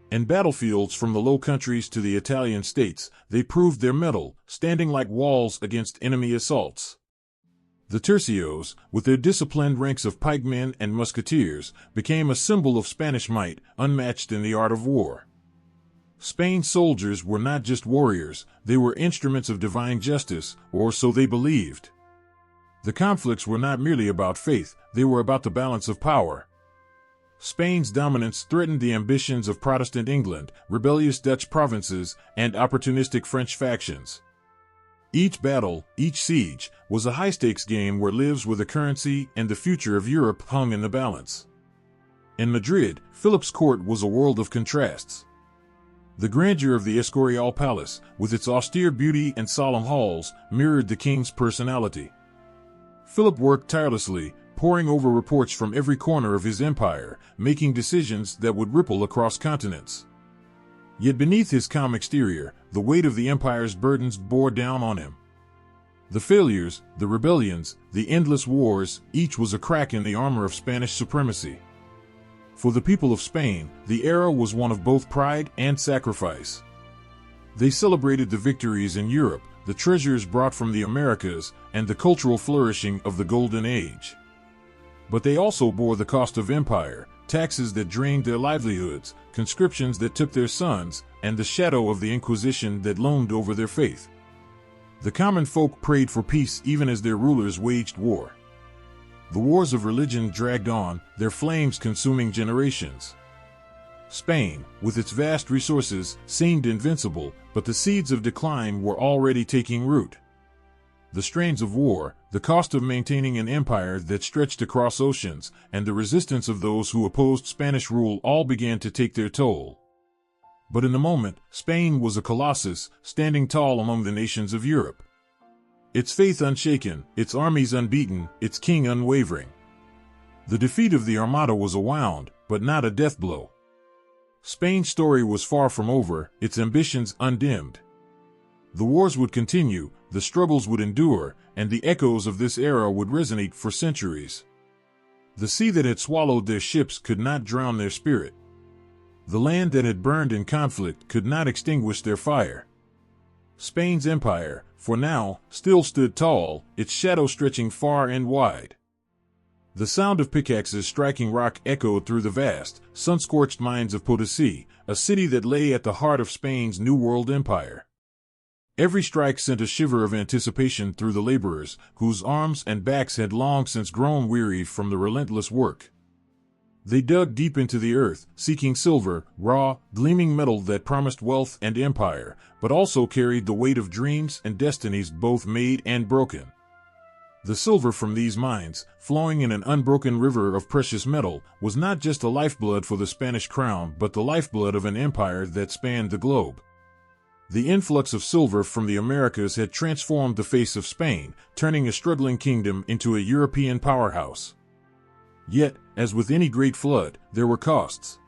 In battlefields from the Low Countries to the Italian states, they proved their mettle, standing like walls against enemy assaults. The tercios, with their disciplined ranks of pikemen and musketeers, became a symbol of Spanish might, unmatched in the art of war. Spain's soldiers were not just warriors, they were instruments of divine justice, or so they believed. The conflicts were not merely about faith, they were about the balance of power. Spain's dominance threatened the ambitions of Protestant England, rebellious Dutch provinces, and opportunistic French factions. Each battle, each siege, was a high-stakes game where lives were the currency and the future of Europe hung in the balance. In Madrid, Philip's court was a world of contrasts. The grandeur of the Escorial Palace, with its austere beauty and solemn halls, mirrored the king's personality. Philip worked tirelessly, poring over reports from every corner of his empire, making decisions that would ripple across continents. Yet beneath his calm exterior, the weight of the empire's burdens bore down on him. The failures, the rebellions, the endless wars, each was a crack in the armor of Spanish supremacy. For the people of Spain, the era was one of both pride and sacrifice. They celebrated the victories in Europe, the treasures brought from the Americas, and the cultural flourishing of the Golden Age. But they also bore the cost of empire, taxes that drained their livelihoods, conscriptions that took their sons, and the shadow of the Inquisition that loomed over their faith. The common folk prayed for peace even as their rulers waged war. The wars of religion dragged on, their flames consuming generations. Spain, with its vast resources, seemed invincible, but the seeds of decline were already taking root. The strains of war, the cost of maintaining an empire that stretched across oceans, and the resistance of those who opposed Spanish rule all began to take their toll. But in the moment, Spain was a colossus, standing tall among the nations of Europe. Its faith unshaken, its armies unbeaten, its king unwavering. The defeat of the Armada was a wound, but not a death blow. Spain's story was far from over, its ambitions undimmed. The wars would continue, the struggles would endure, and the echoes of this era would resonate for centuries. The sea that had swallowed their ships could not drown their spirit. The land that had burned in conflict could not extinguish their fire. Spain's empire, for now, still stood tall, its shadow stretching far and wide. The sound of pickaxes striking rock echoed through the vast, sun-scorched mines of Potosi, a city that lay at the heart of Spain's New World Empire. Every strike sent a shiver of anticipation through the laborers, whose arms and backs had long since grown weary from the relentless work. They dug deep into the earth, seeking silver, raw, gleaming metal that promised wealth and empire, but also carried the weight of dreams and destinies both made and broken. The silver from these mines, flowing in an unbroken river of precious metal, was not just the lifeblood for the Spanish crown but the lifeblood of an empire that spanned the globe. The influx of silver from the Americas had transformed the face of Spain, turning a struggling kingdom into a European powerhouse. Yet, as with any great flood, there were costs.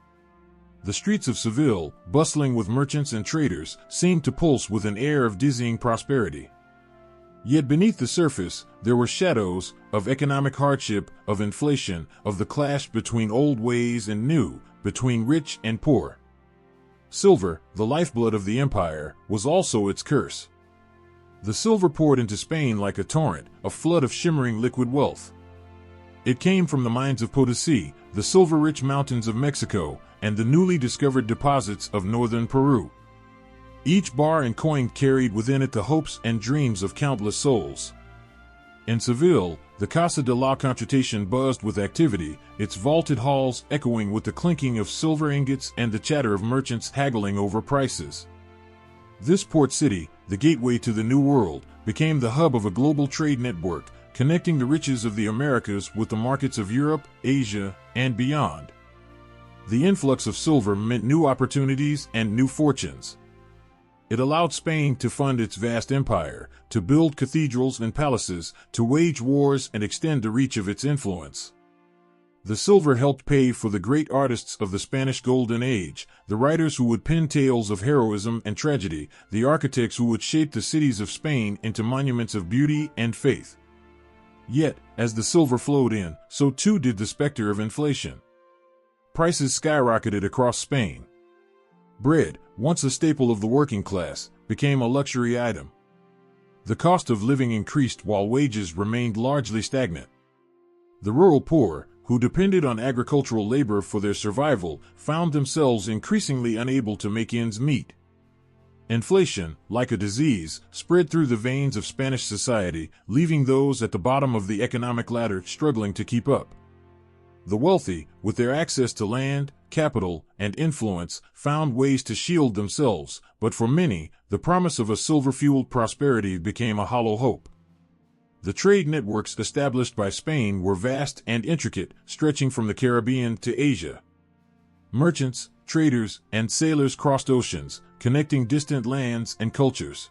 The streets of Seville, bustling with merchants and traders, seemed to pulse with an air of dizzying prosperity. Yet beneath the surface, there were shadows of economic hardship, of inflation, of the clash between old ways and new, between rich and poor. Silver, the lifeblood of the empire, was also its curse. The silver poured into Spain like a torrent, a flood of shimmering liquid wealth. It came from the mines of Potosi, the silver-rich mountains of Mexico, and the newly discovered deposits of northern Peru. Each bar and coin carried within it the hopes and dreams of countless souls. In Seville, the Casa de la Contratación buzzed with activity, its vaulted halls echoing with the clinking of silver ingots and the chatter of merchants haggling over prices. This port city, the gateway to the New World, became the hub of a global trade network, connecting the riches of the Americas with the markets of Europe, Asia, and beyond. The influx of silver meant new opportunities and new fortunes. It allowed Spain to fund its vast empire, to build cathedrals and palaces, to wage wars and extend the reach of its influence. The silver helped pay for the great artists of the Spanish Golden Age, the writers who would pen tales of heroism and tragedy, the architects who would shape the cities of Spain into monuments of beauty and faith. Yet, as the silver flowed in, so too did the specter of inflation. Prices skyrocketed across Spain. Bread, once a staple of the working class, became a luxury item. The cost of living increased while wages remained largely stagnant. The rural poor, who depended on agricultural labor for their survival, found themselves increasingly unable to make ends meet. Inflation, like a disease, spread through the veins of Spanish society, leaving those at the bottom of the economic ladder struggling to keep up. The wealthy, with their access to land, capital, and influence, found ways to shield themselves, but for many, the promise of a silver-fueled prosperity became a hollow hope. The trade networks established by Spain were vast and intricate, stretching from the Caribbean to Asia. Merchants, traders, and sailors crossed oceans, connecting distant lands and cultures.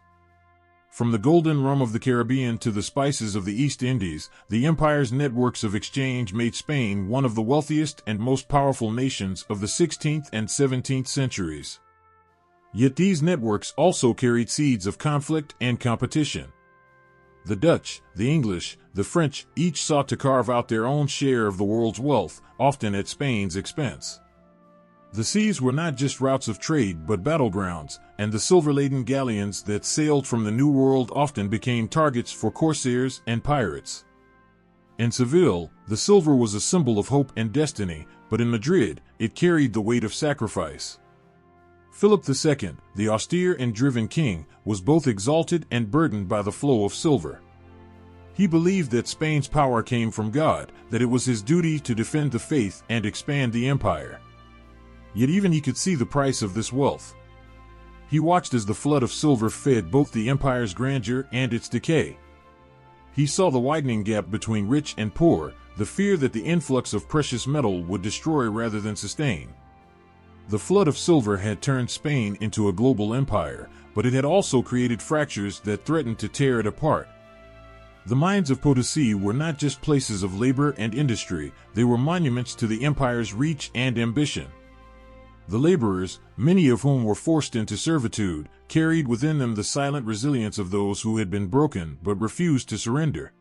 From the golden rum of the Caribbean to the spices of the East Indies, the empire's networks of exchange made Spain one of the wealthiest and most powerful nations of the 16th and 17th centuries. Yet these networks also carried seeds of conflict and competition. The Dutch, the English, the French each sought to carve out their own share of the world's wealth, often at Spain's expense. The seas were not just routes of trade but battlegrounds, and the silver-laden galleons that sailed from the New World often became targets for corsairs and pirates. In Seville, the silver was a symbol of hope and destiny, but in Madrid, it carried the weight of sacrifice. Philip II, the austere and driven king, was both exalted and burdened by the flow of silver. He believed that Spain's power came from God, that it was his duty to defend the faith and expand the empire. Yet even he could see the price of this wealth. He watched as the flood of silver fed both the empire's grandeur and its decay. He saw the widening gap between rich and poor, the fear that the influx of precious metal would destroy rather than sustain. The flood of silver had turned Spain into a global empire, but it had also created fractures that threatened to tear it apart. The mines of Potosi were not just places of labor and industry, they were monuments to the empire's reach and ambition. The laborers, many of whom were forced into servitude, carried within them the silent resilience of those who had been broken but refused to surrender.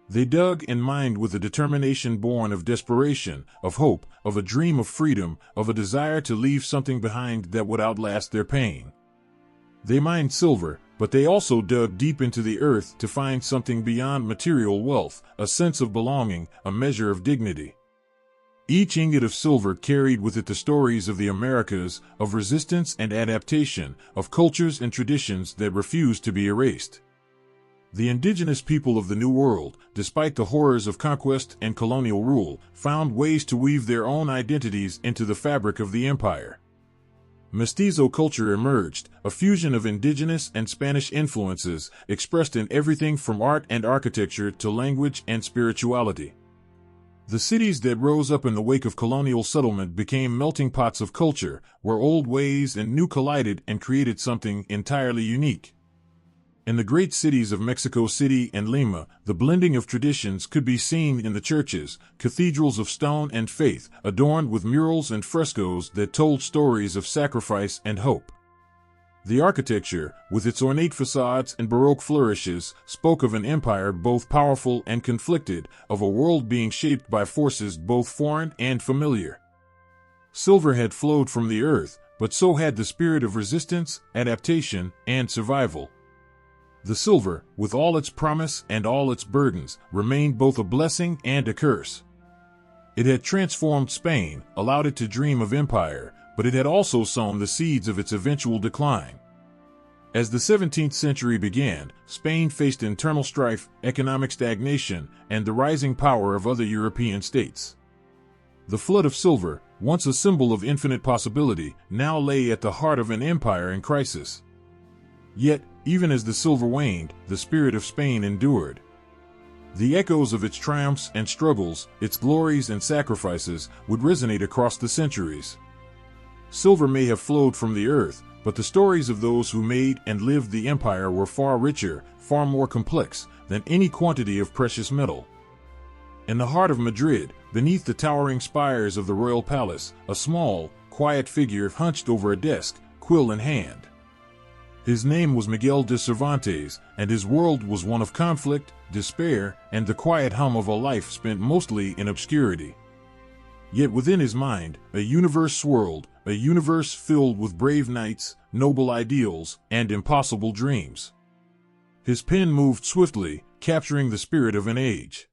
They dug and mined with a determination born of desperation, of hope, of a dream of freedom, of a desire to leave something behind that would outlast their pain. They mined silver, but they also dug deep into the earth to find something beyond material wealth, a sense of belonging, a measure of dignity. Each ingot of silver carried with it the stories of the Americas, of resistance and adaptation, of cultures and traditions that refused to be erased. The indigenous people of the New World, despite the horrors of conquest and colonial rule, found ways to weave their own identities into the fabric of the empire. Mestizo culture emerged, a fusion of indigenous and Spanish influences, expressed in everything from art and architecture to language and spirituality. The cities that rose up in the wake of colonial settlement became melting pots of culture, where old ways and new collided and created something entirely unique. In the great cities of Mexico City and Lima, the blending of traditions could be seen in the churches, cathedrals of stone and faith, adorned with murals and frescoes that told stories of sacrifice and hope. The architecture, with its ornate facades and Baroque flourishes, spoke of an empire both powerful and conflicted, of a world being shaped by forces both foreign and familiar. Silver had flowed from the earth, but so had the spirit of resistance, adaptation, and survival. The silver, with all its promise and all its burdens, remained both a blessing and a curse. It had transformed Spain, allowed it to dream of empire, but it had also sown the seeds of its eventual decline. As the 17th century began, Spain faced internal strife, economic stagnation, and the rising power of other European states. The flood of silver, once a symbol of infinite possibility, now lay at the heart of an empire in crisis. Yet, even as the silver waned, the spirit of Spain endured. The echoes of its triumphs and struggles, its glories and sacrifices, would resonate across the centuries. Silver may have flowed from the earth, but the stories of those who made and lived the empire were far richer, far more complex, than any quantity of precious metal. In the heart of Madrid, beneath the towering spires of the royal palace, a small, quiet figure hunched over a desk, quill in hand. His name was Miguel de Cervantes, and his world was one of conflict, despair, and the quiet hum of a life spent mostly in obscurity. Yet within his mind, a universe swirled, a universe filled with brave knights, noble ideals, and impossible dreams. His pen moved swiftly, capturing the spirit of an age.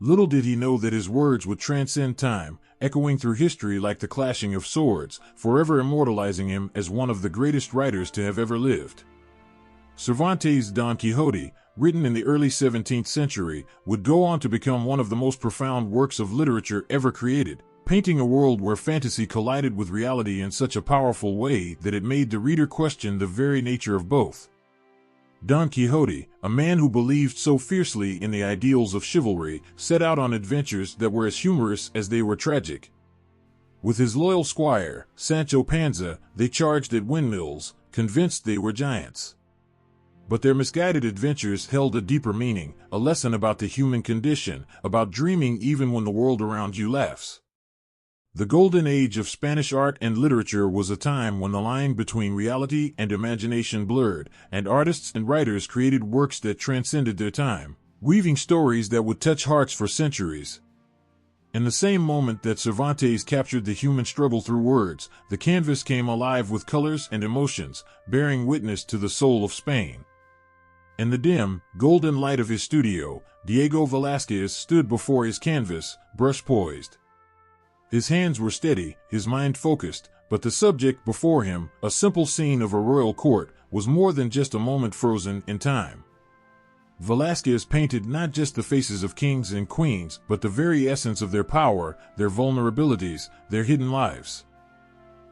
Little did he know that his words would transcend time, echoing through history like the clashing of swords, forever immortalizing him as one of the greatest writers to have ever lived. Cervantes' Don Quixote, written in the early 17th century, would go on to become one of the most profound works of literature ever created, painting a world where fantasy collided with reality in such a powerful way that it made the reader question the very nature of both. Don Quixote, a man who believed so fiercely in the ideals of chivalry, set out on adventures that were as humorous as they were tragic. With his loyal squire, Sancho Panza, they charged at windmills, convinced they were giants. But their misguided adventures held a deeper meaning, a lesson about the human condition, about dreaming even when the world around you laughs. The golden age of Spanish art and literature was a time when the line between reality and imagination blurred, and artists and writers created works that transcended their time, weaving stories that would touch hearts for centuries. In the same moment that Cervantes captured the human struggle through words, the canvas came alive with colors and emotions, bearing witness to the soul of Spain. In the dim, golden light of his studio, Diego Velázquez stood before his canvas, brush poised. His hands were steady, his mind focused, but the subject before him, a simple scene of a royal court, was more than just a moment frozen in time. Velázquez painted not just the faces of kings and queens, but the very essence of their power, their vulnerabilities, their hidden lives.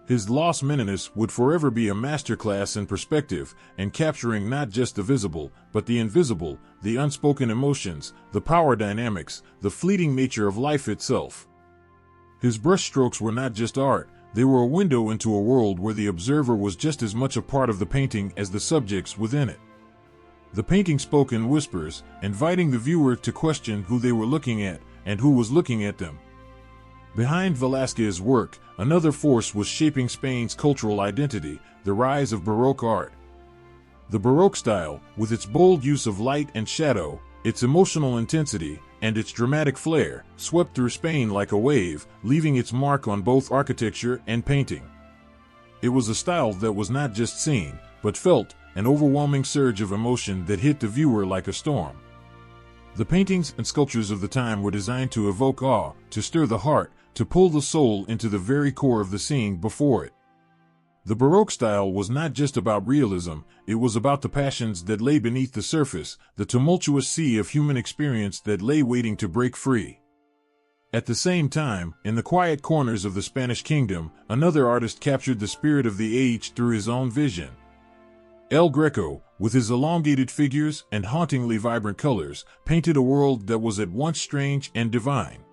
His Los Meninas would forever be a masterclass in perspective, and capturing not just the visible, but the invisible, the unspoken emotions, the power dynamics, the fleeting nature of life itself. His brushstrokes were not just art, they were a window into a world where the observer was just as much a part of the painting as the subjects within it. The painting spoke in whispers, inviting the viewer to question who they were looking at and who was looking at them. Behind Velázquez's work, another force was shaping Spain's cultural identity, the rise of Baroque art. The Baroque style, with its bold use of light and shadow, its emotional intensity, and its dramatic flair, swept through Spain like a wave, leaving its mark on both architecture and painting. It was a style that was not just seen, but felt, an overwhelming surge of emotion that hit the viewer like a storm. The paintings and sculptures of the time were designed to evoke awe, to stir the heart, to pull the soul into the very core of the scene before it. The Baroque style was not just about realism, it was about the passions that lay beneath the surface, the tumultuous sea of human experience that lay waiting to break free. At the same time, in the quiet corners of the Spanish kingdom, another artist captured the spirit of the age through his own vision. El Greco, with his elongated figures and hauntingly vibrant colors, painted a world that was at once strange and divine.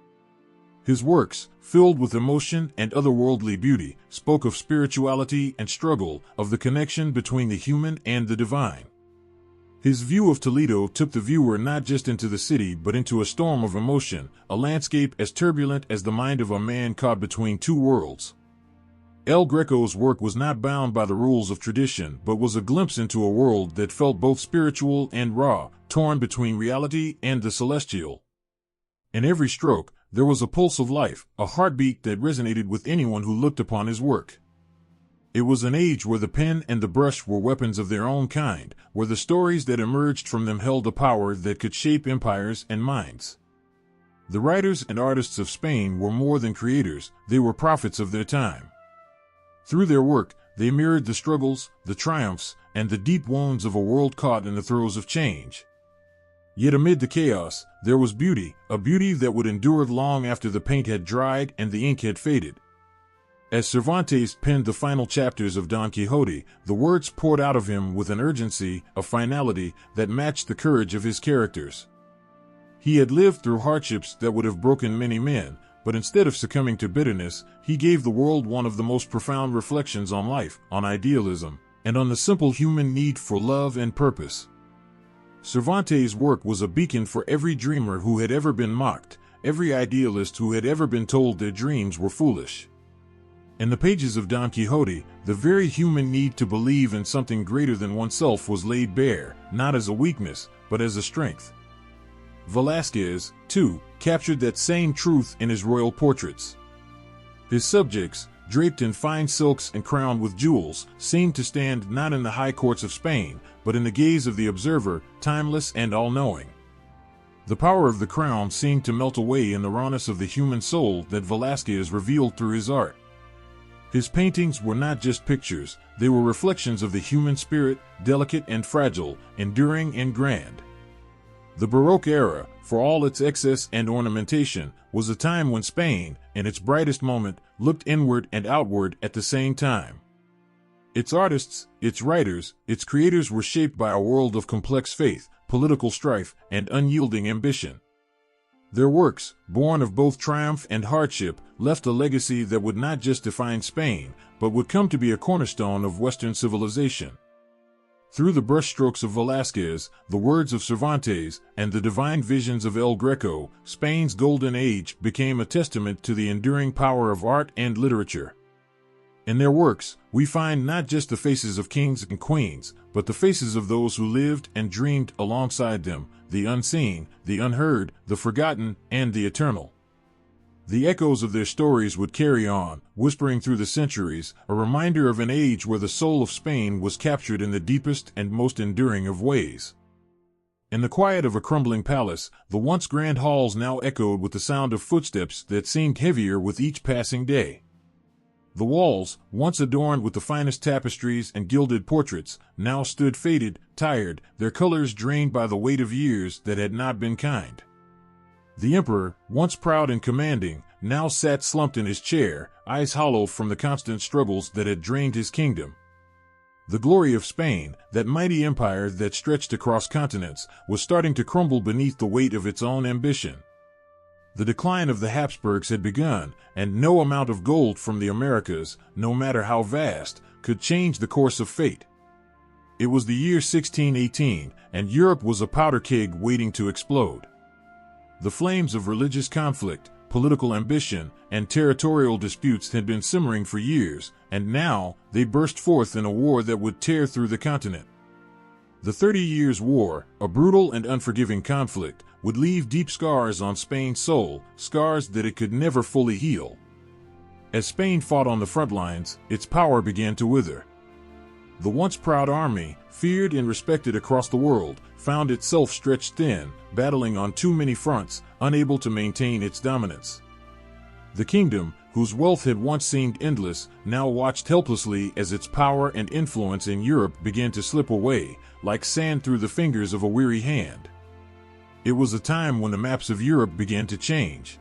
His works, filled with emotion and otherworldly beauty, spoke of spirituality and struggle, of the connection between the human and the divine. His view of Toledo took the viewer not just into the city but into a storm of emotion, a landscape as turbulent as the mind of a man caught between two worlds. El Greco's work was not bound by the rules of tradition but was a glimpse into a world that felt both spiritual and raw, torn between reality and the celestial. In every stroke, there was a pulse of life, a heartbeat that resonated with anyone who looked upon his work. It was an age where the pen and the brush were weapons of their own kind, where the stories that emerged from them held a power that could shape empires and minds. The writers and artists of Spain were more than creators, they were prophets of their time. Through their work, they mirrored the struggles, the triumphs, and the deep wounds of a world caught in the throes of change. Yet amid the chaos, there was beauty, a beauty that would endure long after the paint had dried and the ink had faded. As Cervantes penned the final chapters of Don Quixote, the words poured out of him with an urgency, a finality, that matched the courage of his characters. He had lived through hardships that would have broken many men, but instead of succumbing to bitterness, he gave the world one of the most profound reflections on life, on idealism, and on the simple human need for love and purpose. Cervantes' work was a beacon for every dreamer who had ever been mocked, every idealist who had ever been told their dreams were foolish. In the pages of Don Quixote, the very human need to believe in something greater than oneself was laid bare, not as a weakness, but as a strength. Velázquez, too, captured that same truth in his royal portraits. His subjects, draped in fine silks and crowned with jewels, seemed to stand not in the high courts of Spain, but in the gaze of the observer, timeless and all-knowing. The power of the crown seemed to melt away in the rawness of the human soul that Velázquez revealed through his art. His paintings were not just pictures, they were reflections of the human spirit, delicate and fragile, enduring and grand. The Baroque era, for all its excess and ornamentation, was a time when Spain, in its brightest moment, looked inward and outward at the same time. Its artists, its writers, its creators were shaped by a world of complex faith, political strife, and unyielding ambition. Their works, born of both triumph and hardship, left a legacy that would not just define Spain, but would come to be a cornerstone of Western civilization. Through the brushstrokes of Velázquez, the words of Cervantes, and the divine visions of El Greco, Spain's golden age became a testament to the enduring power of art and literature. In their works, we find not just the faces of kings and queens, but the faces of those who lived and dreamed alongside them, the unseen, the unheard, the forgotten, and the eternal. The echoes of their stories would carry on, whispering through the centuries, a reminder of an age where the soul of Spain was captured in the deepest and most enduring of ways. In the quiet of a crumbling palace, the once grand halls now echoed with the sound of footsteps that seemed heavier with each passing day. The walls, once adorned with the finest tapestries and gilded portraits, now stood faded, tired, their colors drained by the weight of years that had not been kind. The emperor, once proud and commanding, now sat slumped in his chair, eyes hollow from the constant struggles that had drained his kingdom. The glory of Spain, that mighty empire that stretched across continents, was starting to crumble beneath the weight of its own ambition. The decline of the Hapsburgs had begun, and no amount of gold from the Americas, no matter how vast, could change the course of fate. It was the year 1618, and Europe was a powder keg waiting to explode. The flames of religious conflict, political ambition, and territorial disputes had been simmering for years, and now they burst forth in a war that would tear through the continent. The 30 Years' War, a brutal and unforgiving conflict, would leave deep scars on Spain's soul, scars that it could never fully heal. As Spain fought on the front lines, its power began to wither. The once proud army, feared and respected across the world, found itself stretched thin, battling on too many fronts, unable to maintain its dominance. The kingdom, whose wealth had once seemed endless, now watched helplessly as its power and influence in Europe began to slip away, like sand through the fingers of a weary hand. It was a time when the maps of Europe began to change.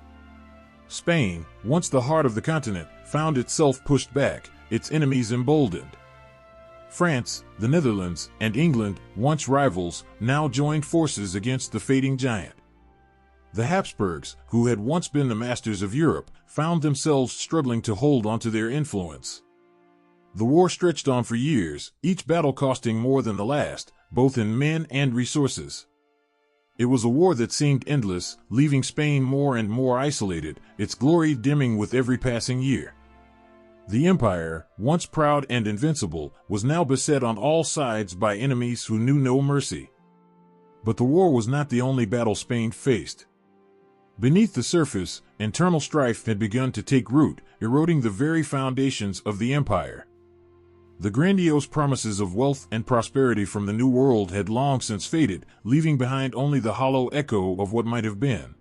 Spain, once the heart of the continent, found itself pushed back, its enemies emboldened. France, the Netherlands, and England, once rivals, now joined forces against the fading giant. The Hapsburgs, who had once been the masters of Europe, found themselves struggling to hold onto their influence. The war stretched on for years, each battle costing more than the last, both in men and resources. It was a war that seemed endless, leaving Spain more and more isolated, its glory dimming with every passing year. The empire, once proud and invincible, was now beset on all sides by enemies who knew no mercy. But the war was not the only battle Spain faced. Beneath the surface, internal strife had begun to take root, eroding the very foundations of the empire. The grandiose promises of wealth and prosperity from the New World had long since faded, leaving behind only the hollow echo of what might have been.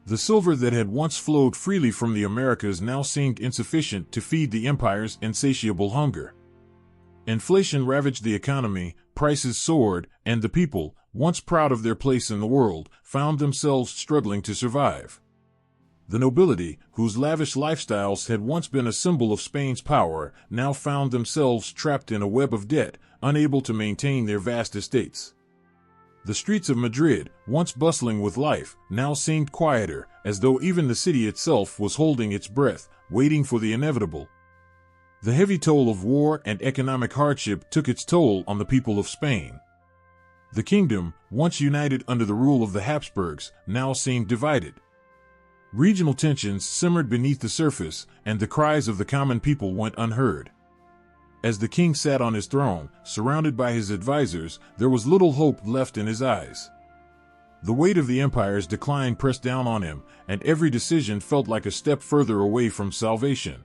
The silver that had once flowed freely from the Americas now seemed insufficient to feed the empire's insatiable hunger. Inflation ravaged the economy, prices soared, and the people, once proud of their place in the world, found themselves struggling to survive. The nobility, whose lavish lifestyles had once been a symbol of Spain's power, now found themselves trapped in a web of debt, unable to maintain their vast estates. The streets of Madrid, once bustling with life, now seemed quieter, as though even the city itself was holding its breath, waiting for the inevitable. The heavy toll of war and economic hardship took its toll on the people of Spain. The kingdom, once united under the rule of the Hapsburgs, now seemed divided. Regional tensions simmered beneath the surface, and the cries of the common people went unheard. As the king sat on his throne, surrounded by his advisors, there was little hope left in his eyes. The weight of the empire's decline pressed down on him, and every decision felt like a step further away from salvation.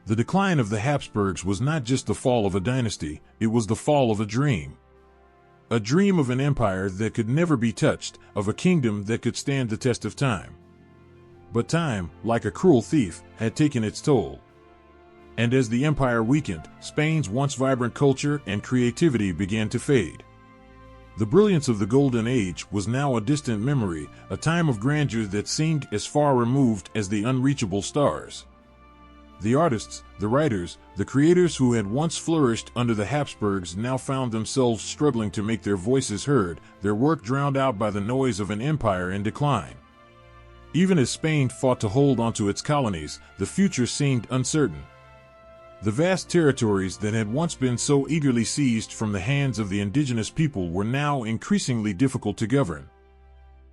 The decline of the Hapsburgs was not just the fall of a dynasty, it was the fall of a dream. A dream of an empire that could never be touched, of a kingdom that could stand the test of time. But time, like a cruel thief, had taken its toll. And as the empire weakened, Spain's once vibrant culture and creativity began to fade. The brilliance of the Golden Age was now a distant memory, a time of grandeur that seemed as far removed as the unreachable stars. The artists, the writers, the creators who had once flourished under the Hapsburgs now found themselves struggling to make their voices heard, their work drowned out by the noise of an empire in decline. Even as Spain fought to hold onto its colonies, the future seemed uncertain. The vast territories that had once been so eagerly seized from the hands of the indigenous people were now increasingly difficult to govern.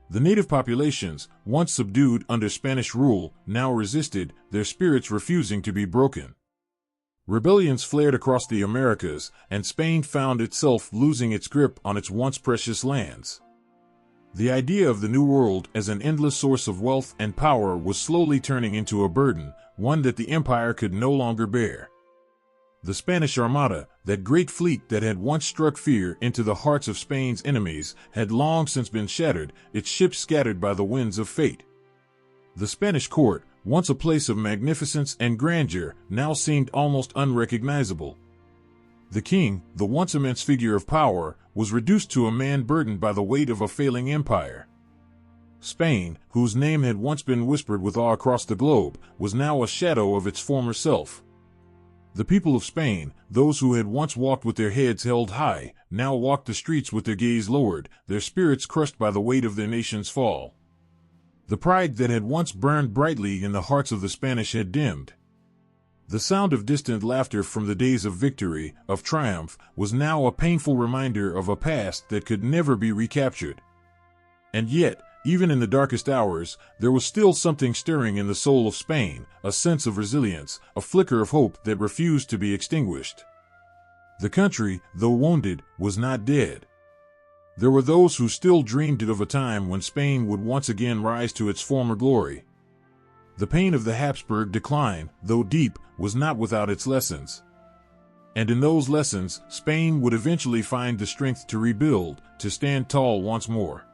The native populations, once subdued under Spanish rule, now resisted, their spirits refusing to be broken. Rebellions flared across the Americas, and Spain found itself losing its grip on its once precious lands. The idea of the New World as an endless source of wealth and power was slowly turning into a burden, one that the empire could no longer bear. The Spanish Armada, that great fleet that had once struck fear into the hearts of Spain's enemies, had long since been shattered, its ships scattered by the winds of fate. The Spanish court, once a place of magnificence and grandeur, now seemed almost unrecognizable. The king, the once immense figure of power, was reduced to a man burdened by the weight of a failing empire. Spain, whose name had once been whispered with awe across the globe, was now a shadow of its former self. The people of Spain, those who had once walked with their heads held high, now walked the streets with their gaze lowered, their spirits crushed by the weight of their nation's fall. The pride that had once burned brightly in the hearts of the Spanish had dimmed. The sound of distant laughter from the days of victory, of triumph, was now a painful reminder of a past that could never be recaptured. And yet, even in the darkest hours, there was still something stirring in the soul of Spain, a sense of resilience, a flicker of hope that refused to be extinguished. The country, though wounded, was not dead. There were those who still dreamed of a time when Spain would once again rise to its former glory. The pain of the Habsburg decline, though deep, was not without its lessons. And in those lessons, Spain would eventually find the strength to rebuild, to stand tall once more.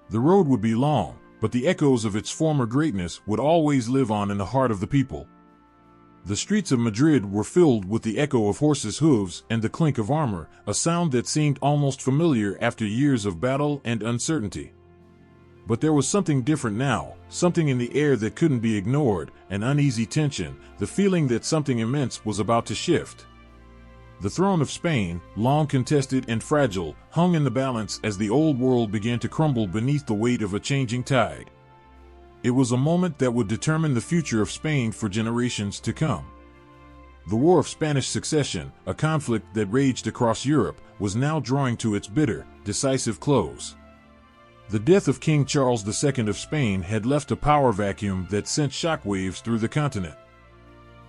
The road would be long, but the echoes of its former greatness would always live on in the heart of the people. The streets of Madrid were filled with the echo of horses' hooves and the clink of armor, a sound that seemed almost familiar after years of battle and uncertainty. But there was something different now, something in the air that couldn't be ignored, an uneasy tension, the feeling that something immense was about to shift. The throne of Spain, long contested and fragile, hung in the balance as the old world began to crumble beneath the weight of a changing tide. It was a moment that would determine the future of Spain for generations to come. The War of Spanish Succession, a conflict that raged across Europe, was now drawing to its bitter, decisive close. The death of King Charles II of Spain had left a power vacuum that sent shockwaves through the continent.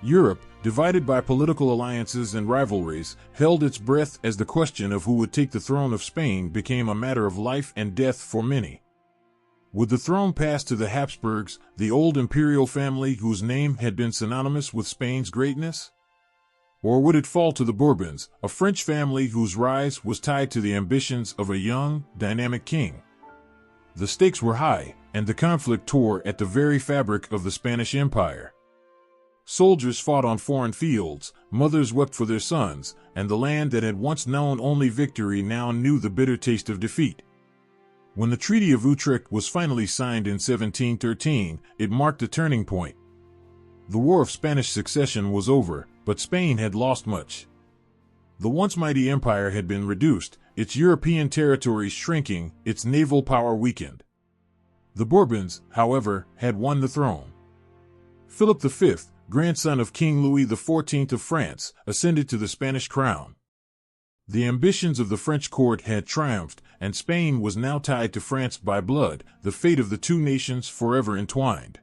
Europe, divided by political alliances and rivalries, held its breath as the question of who would take the throne of Spain became a matter of life and death for many. Would the throne pass to the Hapsburgs, the old imperial family whose name had been synonymous with Spain's greatness? Or would it fall to the Bourbons, a French family whose rise was tied to the ambitions of a young, dynamic king? The stakes were high, and the conflict tore at the very fabric of the Spanish Empire. Soldiers fought on foreign fields, mothers wept for their sons, and the land that had once known only victory now knew the bitter taste of defeat. When the Treaty of Utrecht was finally signed in 1713, it marked a turning point. The War of Spanish Succession was over, but Spain had lost much. The once mighty empire had been reduced, its European territories shrinking, its naval power weakened. The Bourbons, however, had won the throne. Philip V, grandson of King Louis XIV of France, ascended to the Spanish crown. The ambitions of the French court had triumphed, and Spain was now tied to France by blood, the fate of the two nations forever entwined.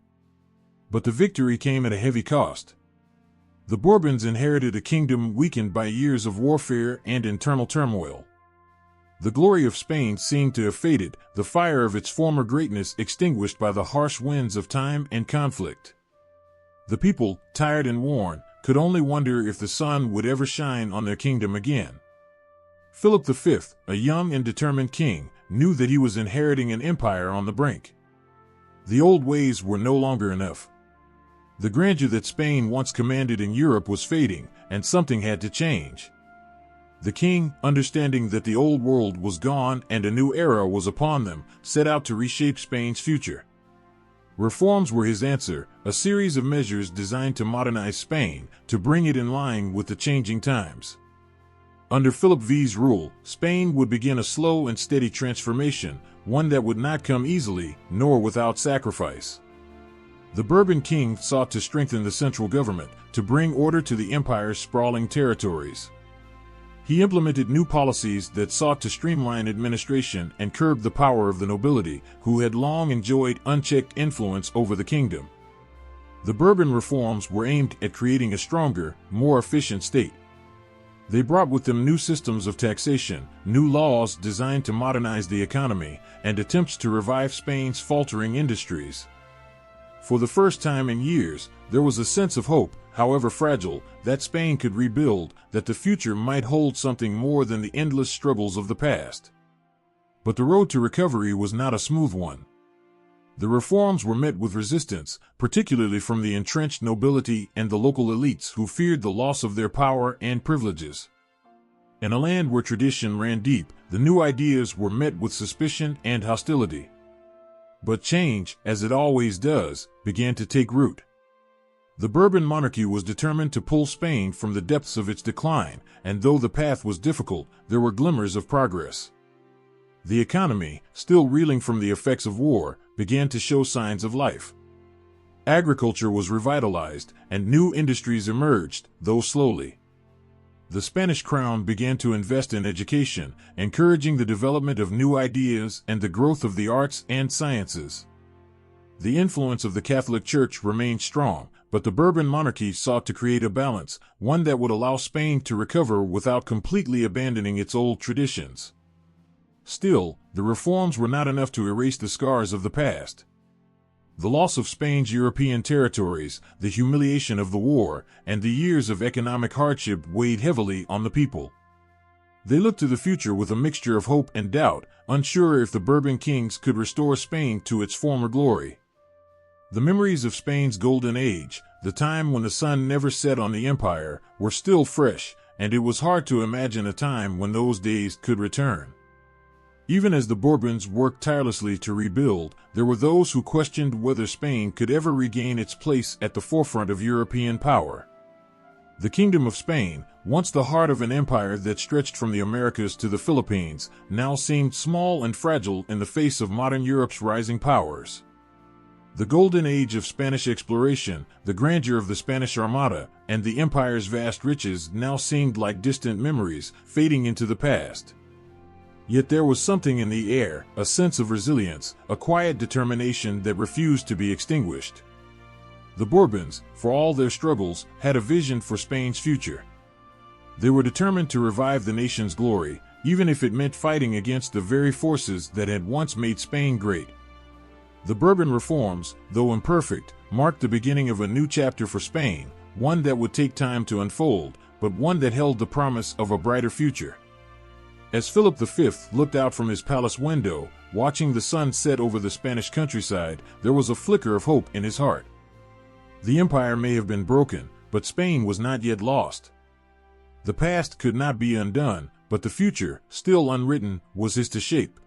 But the victory came at a heavy cost. The Bourbons inherited a kingdom weakened by years of warfare and internal turmoil. The glory of Spain seemed to have faded, the fire of its former greatness extinguished by the harsh winds of time and conflict. The people, tired and worn, could only wonder if the sun would ever shine on their kingdom again. Philip V, a young and determined king, knew that he was inheriting an empire on the brink. The old ways were no longer enough. The grandeur that Spain once commanded in Europe was fading, and something had to change. The king, understanding that the old world was gone and a new era was upon them, set out to reshape Spain's future. Reforms were his answer, a series of measures designed to modernize Spain, to bring it in line with the changing times. Under Philip V's rule, Spain would begin a slow and steady transformation, one that would not come easily, nor without sacrifice. The Bourbon king sought to strengthen the central government, to bring order to the empire's sprawling territories. He implemented new policies that sought to streamline administration and curb the power of the nobility, who had long enjoyed unchecked influence over the kingdom. The Bourbon reforms were aimed at creating a stronger, more efficient state. They brought with them new systems of taxation, new laws designed to modernize the economy, and attempts to revive Spain's faltering industries. For the first time in years, there was a sense of hope, however fragile, that Spain could rebuild, that the future might hold something more than the endless struggles of the past. But the road to recovery was not a smooth one. The reforms were met with resistance, particularly from the entrenched nobility and the local elites who feared the loss of their power and privileges. In a land where tradition ran deep, the new ideas were met with suspicion and hostility. But change, as it always does, began to take root. The Bourbon monarchy was determined to pull Spain from the depths of its decline, and though the path was difficult, there were glimmers of progress. The economy, still reeling from the effects of war, began to show signs of life. Agriculture was revitalized, and new industries emerged, though slowly. The Spanish crown began to invest in education, encouraging the development of new ideas and the growth of the arts and sciences. The influence of the Catholic Church remained strong, but the Bourbon monarchy sought to create a balance, one that would allow Spain to recover without completely abandoning its old traditions. Still, the reforms were not enough to erase the scars of the past. The loss of Spain's European territories, the humiliation of the war, and the years of economic hardship weighed heavily on the people. They looked to the future with a mixture of hope and doubt, unsure if the Bourbon kings could restore Spain to its former glory. The memories of Spain's golden age, the time when the sun never set on the empire, were still fresh, and it was hard to imagine a time when those days could return. Even as the Bourbons worked tirelessly to rebuild, there were those who questioned whether Spain could ever regain its place at the forefront of European power. The Kingdom of Spain, once the heart of an empire that stretched from the Americas to the Philippines, now seemed small and fragile in the face of modern Europe's rising powers. The golden age of Spanish exploration, the grandeur of the Spanish Armada, and the empire's vast riches now seemed like distant memories, fading into the past. Yet there was something in the air, a sense of resilience, a quiet determination that refused to be extinguished. The Bourbons, for all their struggles, had a vision for Spain's future. They were determined to revive the nation's glory, even if it meant fighting against the very forces that had once made Spain great. The Bourbon Reforms, though imperfect, marked the beginning of a new chapter for Spain, one that would take time to unfold, but one that held the promise of a brighter future. As Philip V looked out from his palace window, watching the sun set over the Spanish countryside, there was a flicker of hope in his heart. The empire may have been broken, but Spain was not yet lost. The past could not be undone, but the future, still unwritten, was his to shape.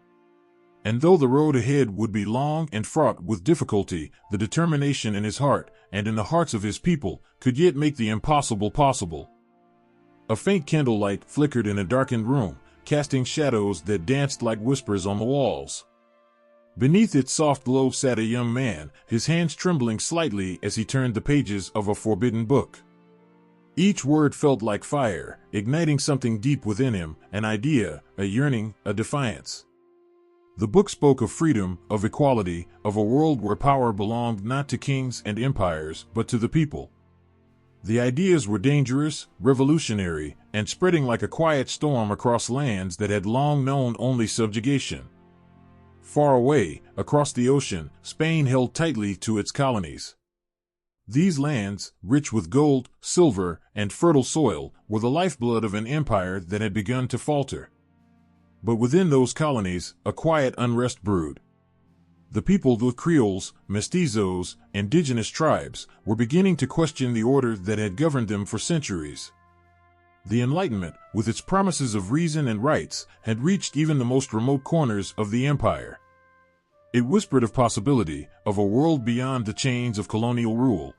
And though the road ahead would be long and fraught with difficulty, the determination in his heart, and in the hearts of his people, could yet make the impossible possible. A faint candlelight flickered in a darkened room, casting shadows that danced like whispers on the walls. Beneath its soft glow sat a young man, his hands trembling slightly as he turned the pages of a forbidden book. Each word felt like fire, igniting something deep within him, an idea, a yearning, a defiance. The book spoke of freedom, of equality, of a world where power belonged not to kings and empires, but to the people. The ideas were dangerous, revolutionary, and spreading like a quiet storm across lands that had long known only subjugation. Far away, across the ocean, Spain held tightly to its colonies. These lands, rich with gold, silver, and fertile soil, were the lifeblood of an empire that had begun to falter. But within those colonies, a quiet unrest brewed. The people, the Creoles, mestizos, indigenous tribes, were beginning to question the order that had governed them for centuries. The Enlightenment, with its promises of reason and rights, had reached even the most remote corners of the empire. It whispered of possibility, of a world beyond the chains of colonial rule.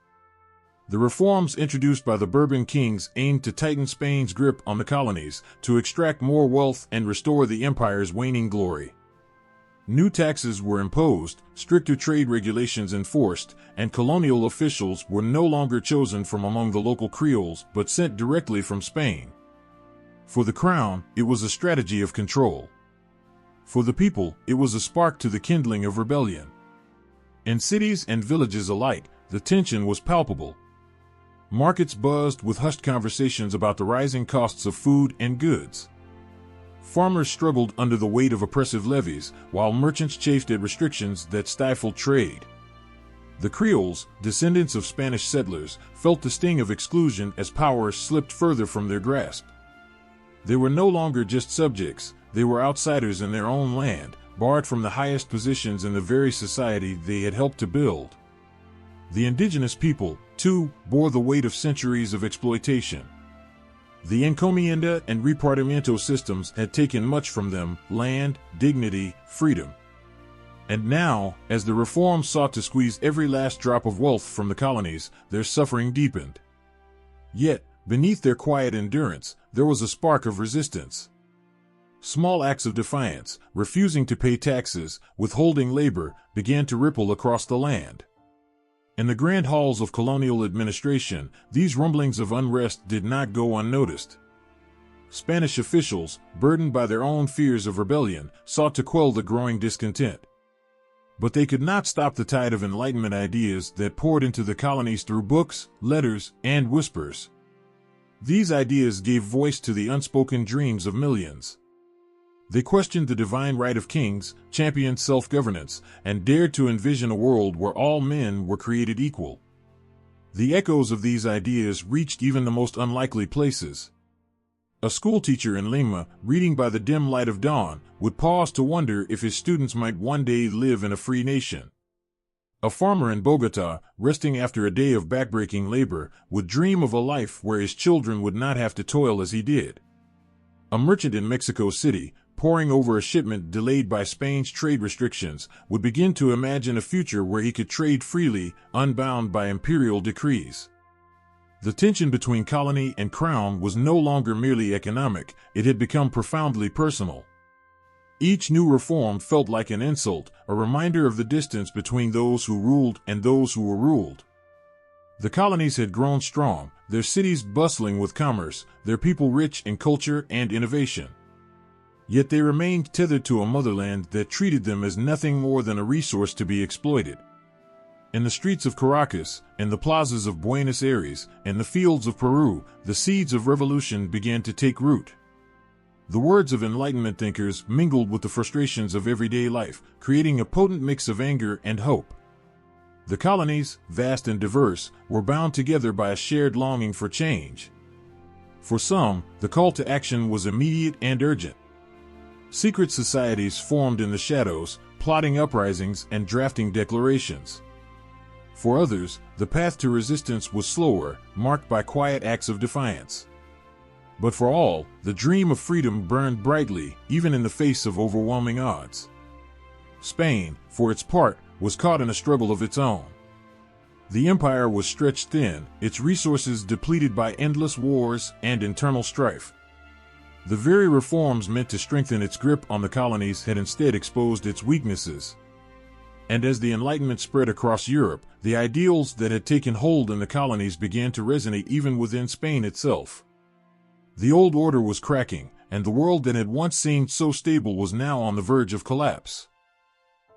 The reforms introduced by the Bourbon kings aimed to tighten Spain's grip on the colonies, to extract more wealth and restore the empire's waning glory. New taxes were imposed, stricter trade regulations enforced, and colonial officials were no longer chosen from among the local Creoles but sent directly from Spain. For the crown, it was a strategy of control. For the people, it was a spark to the kindling of rebellion. In cities and villages alike, the tension was palpable. Markets buzzed with hushed conversations about the rising costs of food and goods. Farmers struggled under the weight of oppressive levies, while merchants chafed at restrictions that stifled trade. The Creoles, descendants of Spanish settlers, felt the sting of exclusion as power slipped further from their grasp. They were no longer just subjects, they were outsiders in their own land, barred from the highest positions in the very society they had helped to build. The indigenous people, too, bore the weight of centuries of exploitation. The encomienda and repartimiento systems had taken much from them: land, dignity, freedom. And now, as the reforms sought to squeeze every last drop of wealth from the colonies, their suffering deepened. Yet, beneath their quiet endurance, there was a spark of resistance. Small acts of defiance, refusing to pay taxes, withholding labor, began to ripple across the land. In the grand halls of colonial administration, these rumblings of unrest did not go unnoticed. Spanish officials, burdened by their own fears of rebellion, sought to quell the growing discontent. But they could not stop the tide of Enlightenment ideas that poured into the colonies through books, letters, and whispers. These ideas gave voice to the unspoken dreams of millions. They questioned the divine right of kings, championed self-governance, and dared to envision a world where all men were created equal. The echoes of these ideas reached even the most unlikely places. A schoolteacher in Lima, reading by the dim light of dawn, would pause to wonder if his students might one day live in a free nation. A farmer in Bogota, resting after a day of backbreaking labor, would dream of a life where his children would not have to toil as he did. A merchant in Mexico City, poring over a shipment delayed by Spain's trade restrictions, would begin to imagine a future where he could trade freely, unbound by imperial decrees. The tension between colony and crown was no longer merely economic, it had become profoundly personal. Each new reform felt like an insult, a reminder of the distance between those who ruled and those who were ruled. The colonies had grown strong, their cities bustling with commerce, their people rich in culture and innovation. Yet they remained tethered to a motherland that treated them as nothing more than a resource to be exploited. In the streets of Caracas, in the plazas of Buenos Aires, in the fields of Peru, the seeds of revolution began to take root. The words of Enlightenment thinkers mingled with the frustrations of everyday life, creating a potent mix of anger and hope. The colonies, vast and diverse, were bound together by a shared longing for change. For some, the call to action was immediate and urgent. Secret societies formed in the shadows, plotting uprisings and drafting declarations. For others, the path to resistance was slower, marked by quiet acts of defiance. But for all, the dream of freedom burned brightly, even in the face of overwhelming odds. Spain, for its part, was caught in a struggle of its own. The empire was stretched thin, its resources depleted by endless wars and internal strife. The very reforms meant to strengthen its grip on the colonies had instead exposed its weaknesses. And as the Enlightenment spread across Europe, the ideals that had taken hold in the colonies began to resonate even within Spain itself. The old order was cracking, and the world that had once seemed so stable was now on the verge of collapse.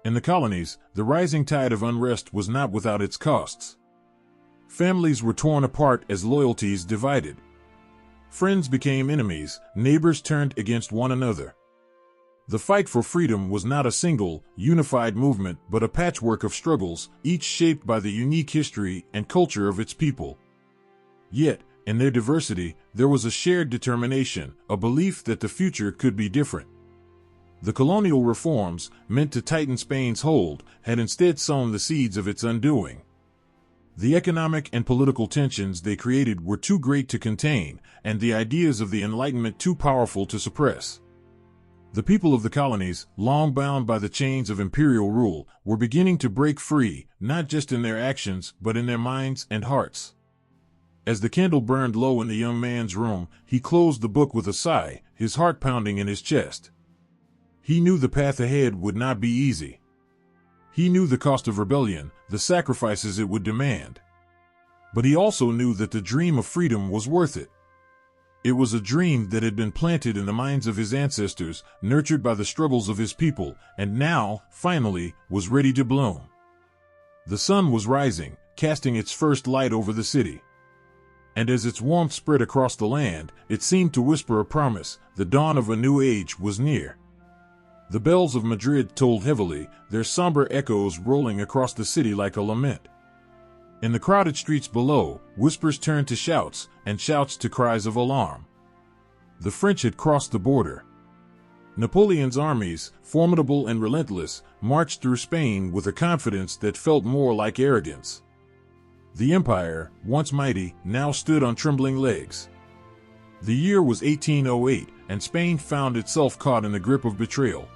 In the colonies, the rising tide of unrest was not without its costs. Families were torn apart as loyalties divided. Friends became enemies, neighbors turned against one another. The fight for freedom was not a single, unified movement but a patchwork of struggles, each shaped by the unique history and culture of its people. Yet, in their diversity, there was a shared determination, a belief that the future could be different. The colonial reforms, meant to tighten Spain's hold, had instead sown the seeds of its undoing. The economic and political tensions they created were too great to contain, and the ideas of the Enlightenment too powerful to suppress. The people of the colonies, long bound by the chains of imperial rule, were beginning to break free, not just in their actions, but in their minds and hearts. As the candle burned low in the young man's room, he closed the book with a sigh, his heart pounding in his chest. He knew the path ahead would not be easy. He knew the cost of rebellion, the sacrifices it would demand. But he also knew that the dream of freedom was worth it. It was a dream that had been planted in the minds of his ancestors, nurtured by the struggles of his people, and now, finally, was ready to bloom. The sun was rising, casting its first light over the city. And as its warmth spread across the land, it seemed to whisper a promise: the dawn of a new age was near. The bells of Madrid tolled heavily, their somber echoes rolling across the city like a lament. In the crowded streets below, whispers turned to shouts, and shouts to cries of alarm. The French had crossed the border. Napoleon's armies, formidable and relentless, marched through Spain with a confidence that felt more like arrogance. The empire, once mighty, now stood on trembling legs. The year was 1808, and Spain found itself caught in the grip of betrayal.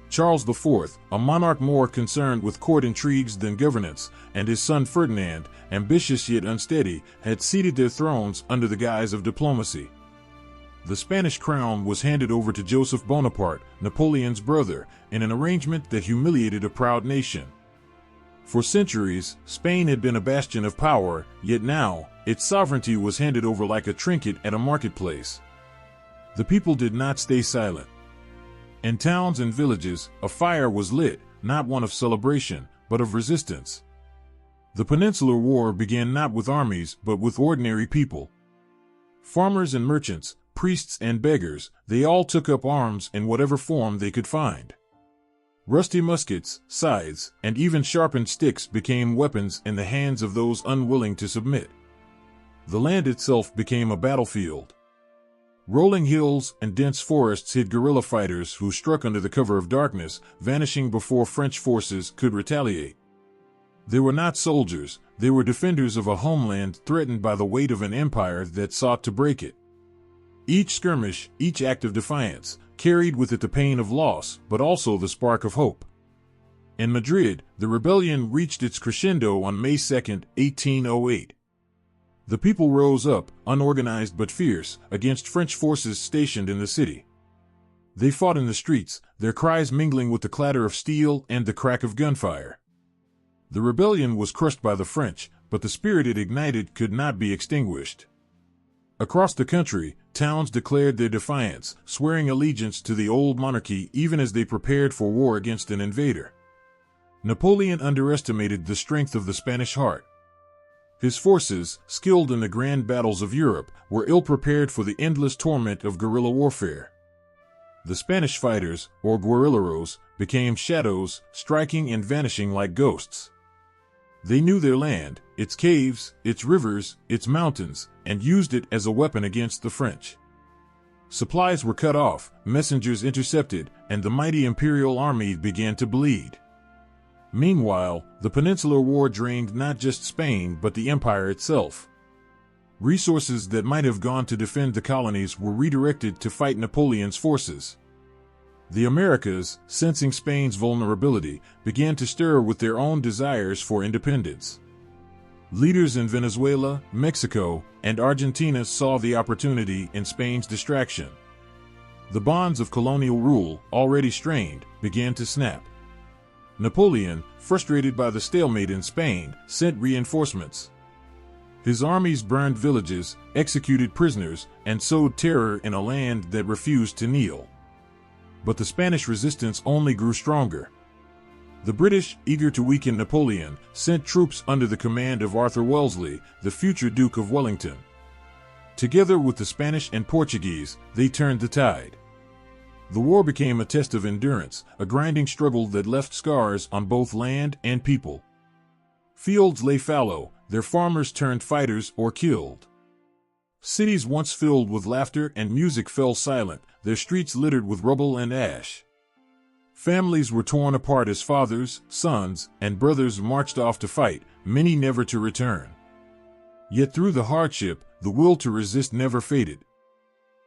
Charles IV, a monarch more concerned with court intrigues than governance, and his son Ferdinand, ambitious yet unsteady, had ceded their thrones under the guise of diplomacy. The Spanish crown was handed over to Joseph Bonaparte, Napoleon's brother, in an arrangement that humiliated a proud nation. For centuries, Spain had been a bastion of power, yet now, its sovereignty was handed over like a trinket at a marketplace. The people did not stay silent. In towns and villages, a fire was lit, not one of celebration, but of resistance. The Peninsular War began not with armies, but with ordinary people. Farmers and merchants, priests and beggars, they all took up arms in whatever form they could find. Rusty muskets, scythes, and even sharpened sticks became weapons in the hands of those unwilling to submit. The land itself became a battlefield. Rolling hills and dense forests hid guerrilla fighters who struck under the cover of darkness, vanishing before French forces could retaliate. They were not soldiers, they were defenders of a homeland threatened by the weight of an empire that sought to break it. Each skirmish, each act of defiance, carried with it the pain of loss, but also the spark of hope. In Madrid, the rebellion reached its crescendo on May 2, 1808. The people rose up, unorganized but fierce, against French forces stationed in the city. They fought in the streets, their cries mingling with the clatter of steel and the crack of gunfire. The rebellion was crushed by the French, but the spirit it ignited could not be extinguished. Across the country, towns declared their defiance, swearing allegiance to the old monarchy even as they prepared for war against an invader. Napoleon underestimated the strength of the Spanish heart. His forces, skilled in the grand battles of Europe, were ill-prepared for the endless torment of guerrilla warfare. The Spanish fighters, or guerrilleros, became shadows, striking and vanishing like ghosts. They knew their land, its caves, its rivers, its mountains, and used it as a weapon against the French. Supplies were cut off, messengers intercepted, and the mighty imperial army began to bleed. Meanwhile, the Peninsular War drained not just Spain but the empire itself. Resources that might have gone to defend the colonies were redirected to fight Napoleon's forces. The Americas, sensing Spain's vulnerability, began to stir with their own desires for independence. Leaders in Venezuela, Mexico, and Argentina saw the opportunity in Spain's distraction. The bonds of colonial rule, already strained, began to snap. Napoleon, frustrated by the stalemate in Spain, sent reinforcements. His armies burned villages, executed prisoners, and sowed terror in a land that refused to kneel. But the Spanish resistance only grew stronger. The British, eager to weaken Napoleon, sent troops under the command of Arthur Wellesley, the future Duke of Wellington. Together with the Spanish and Portuguese, they turned the tide. The war became a test of endurance, a grinding struggle that left scars on both land and people. Fields lay fallow, their farmers turned fighters or killed. Cities once filled with laughter and music fell silent, their streets littered with rubble and ash. Families were torn apart as fathers, sons, and brothers marched off to fight, many never to return. Yet through the hardship, the will to resist never faded.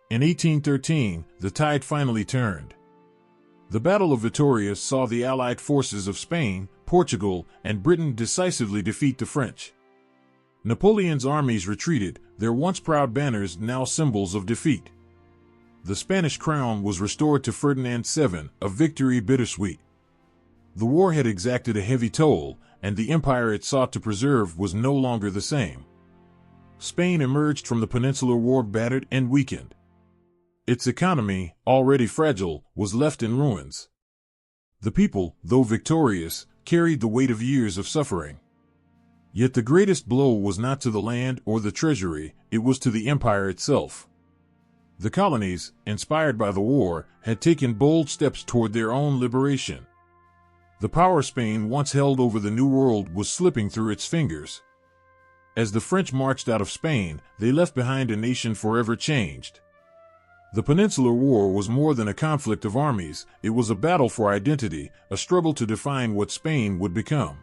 In 1813, the tide finally turned. The Battle of Vittoria saw the allied forces of Spain, Portugal, and Britain decisively defeat the French. Napoleon's armies retreated, their once proud banners now symbols of defeat. The Spanish crown was restored to Ferdinand VII, a victory bittersweet. The war had exacted a heavy toll, and the empire it sought to preserve was no longer the same. Spain emerged from the Peninsular War battered and weakened. Its economy, already fragile, was left in ruins. The people, though victorious, carried the weight of years of suffering. Yet the greatest blow was not to the land or the treasury, it was to the empire itself. The colonies, inspired by the war, had taken bold steps toward their own liberation. The power Spain once held over the New World was slipping through its fingers. As the French marched out of Spain, they left behind a nation forever changed. The Peninsular War was more than a conflict of armies, it was a battle for identity, a struggle to define what Spain would become.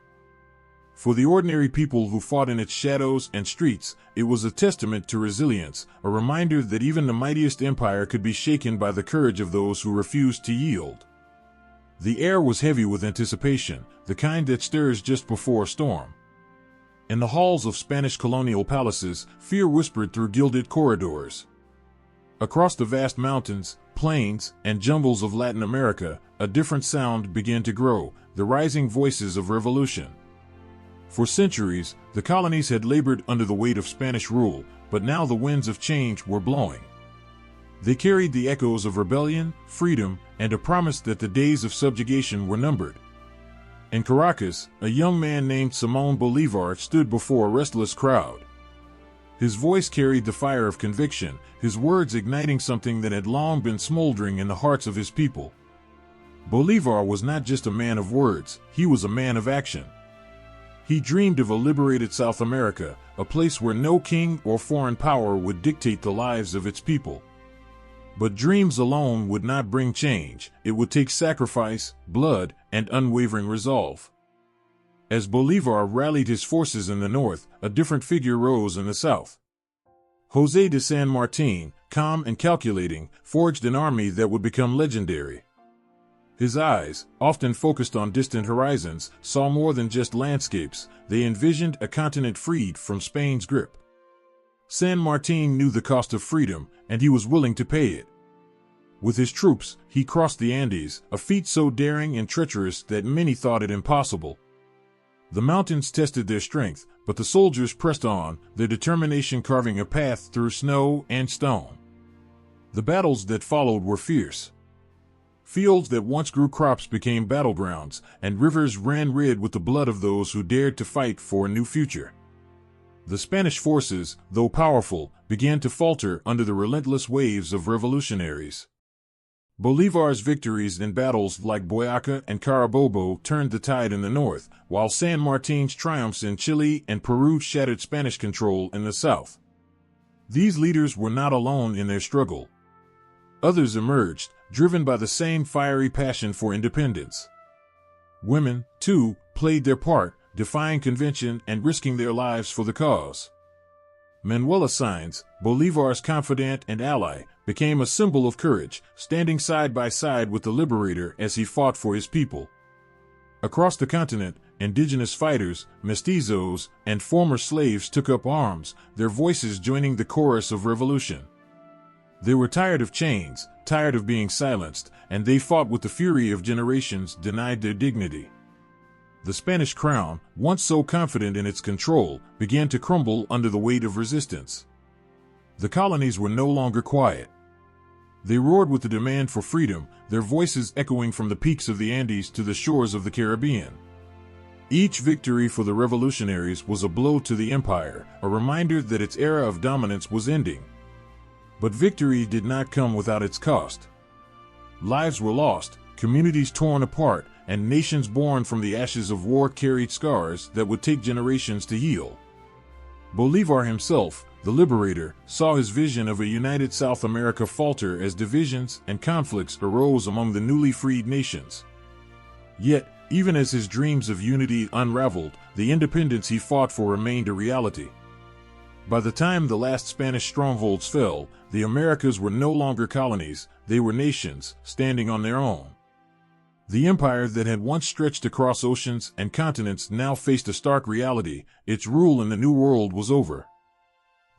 For the ordinary people who fought in its shadows and streets, it was a testament to resilience, a reminder that even the mightiest empire could be shaken by the courage of those who refused to yield. The air was heavy with anticipation, the kind that stirs just before a storm. In the halls of Spanish colonial palaces, fear whispered through gilded corridors. Across the vast mountains, plains, and jungles of Latin America, a different sound began to grow, the rising voices of revolution. For centuries, the colonies had labored under the weight of Spanish rule, but now the winds of change were blowing. They carried the echoes of rebellion, freedom, and a promise that the days of subjugation were numbered. In Caracas, a young man named Simón Bolívar stood before a restless crowd. His voice carried the fire of conviction, his words igniting something that had long been smoldering in the hearts of his people. Bolívar was not just a man of words, he was a man of action. He dreamed of a liberated South America, a place where no king or foreign power would dictate the lives of its people. But dreams alone would not bring change. It would take sacrifice, blood, and unwavering resolve. As Bolivar rallied his forces in the north, a different figure rose in the south. José de San Martín, calm and calculating, forged an army that would become legendary. His eyes, often focused on distant horizons, saw more than just landscapes. They envisioned a continent freed from Spain's grip. San Martín knew the cost of freedom, and he was willing to pay it. With his troops, he crossed the Andes, a feat so daring and treacherous that many thought it impossible. The mountains tested their strength, but the soldiers pressed on, their determination carving a path through snow and stone. The battles that followed were fierce. Fields that once grew crops became battlegrounds, and rivers ran red with the blood of those who dared to fight for a new future. The Spanish forces, though powerful, began to falter under the relentless waves of revolutionaries. Bolívar's victories in battles like Boyaca and Carabobo turned the tide in the north, while San Martín's triumphs in Chile and Peru shattered Spanish control in the south. These leaders were not alone in their struggle. Others emerged, driven by the same fiery passion for independence. Women, too, played their part, defying convention and risking their lives for the cause. Manuela Sáenz, Bolívar's confidant and ally, became a symbol of courage, standing side by side with the liberator as he fought for his people. Across the continent, indigenous fighters, mestizos, and former slaves took up arms, their voices joining the chorus of revolution. They were tired of chains, tired of being silenced, and they fought with the fury of generations denied their dignity. The Spanish crown, once so confident in its control, began to crumble under the weight of resistance. The colonies were no longer quiet. They roared with the demand for freedom, their voices echoing from the peaks of the Andes to the shores of the Caribbean. Each victory for the revolutionaries was a blow to the empire, a reminder that its era of dominance was ending. But victory did not come without its cost. Lives were lost, communities torn apart, and nations born from the ashes of war carried scars that would take generations to heal. Bolívar himself, the liberator, saw his vision of a united South America falter as divisions and conflicts arose among the newly freed nations. Yet, even as his dreams of unity unraveled, the independence he fought for remained a reality. By the time the last Spanish strongholds fell, the Americas were no longer colonies, they were nations, standing on their own. The empire that had once stretched across oceans and continents now faced a stark reality. Its rule in the New World was over.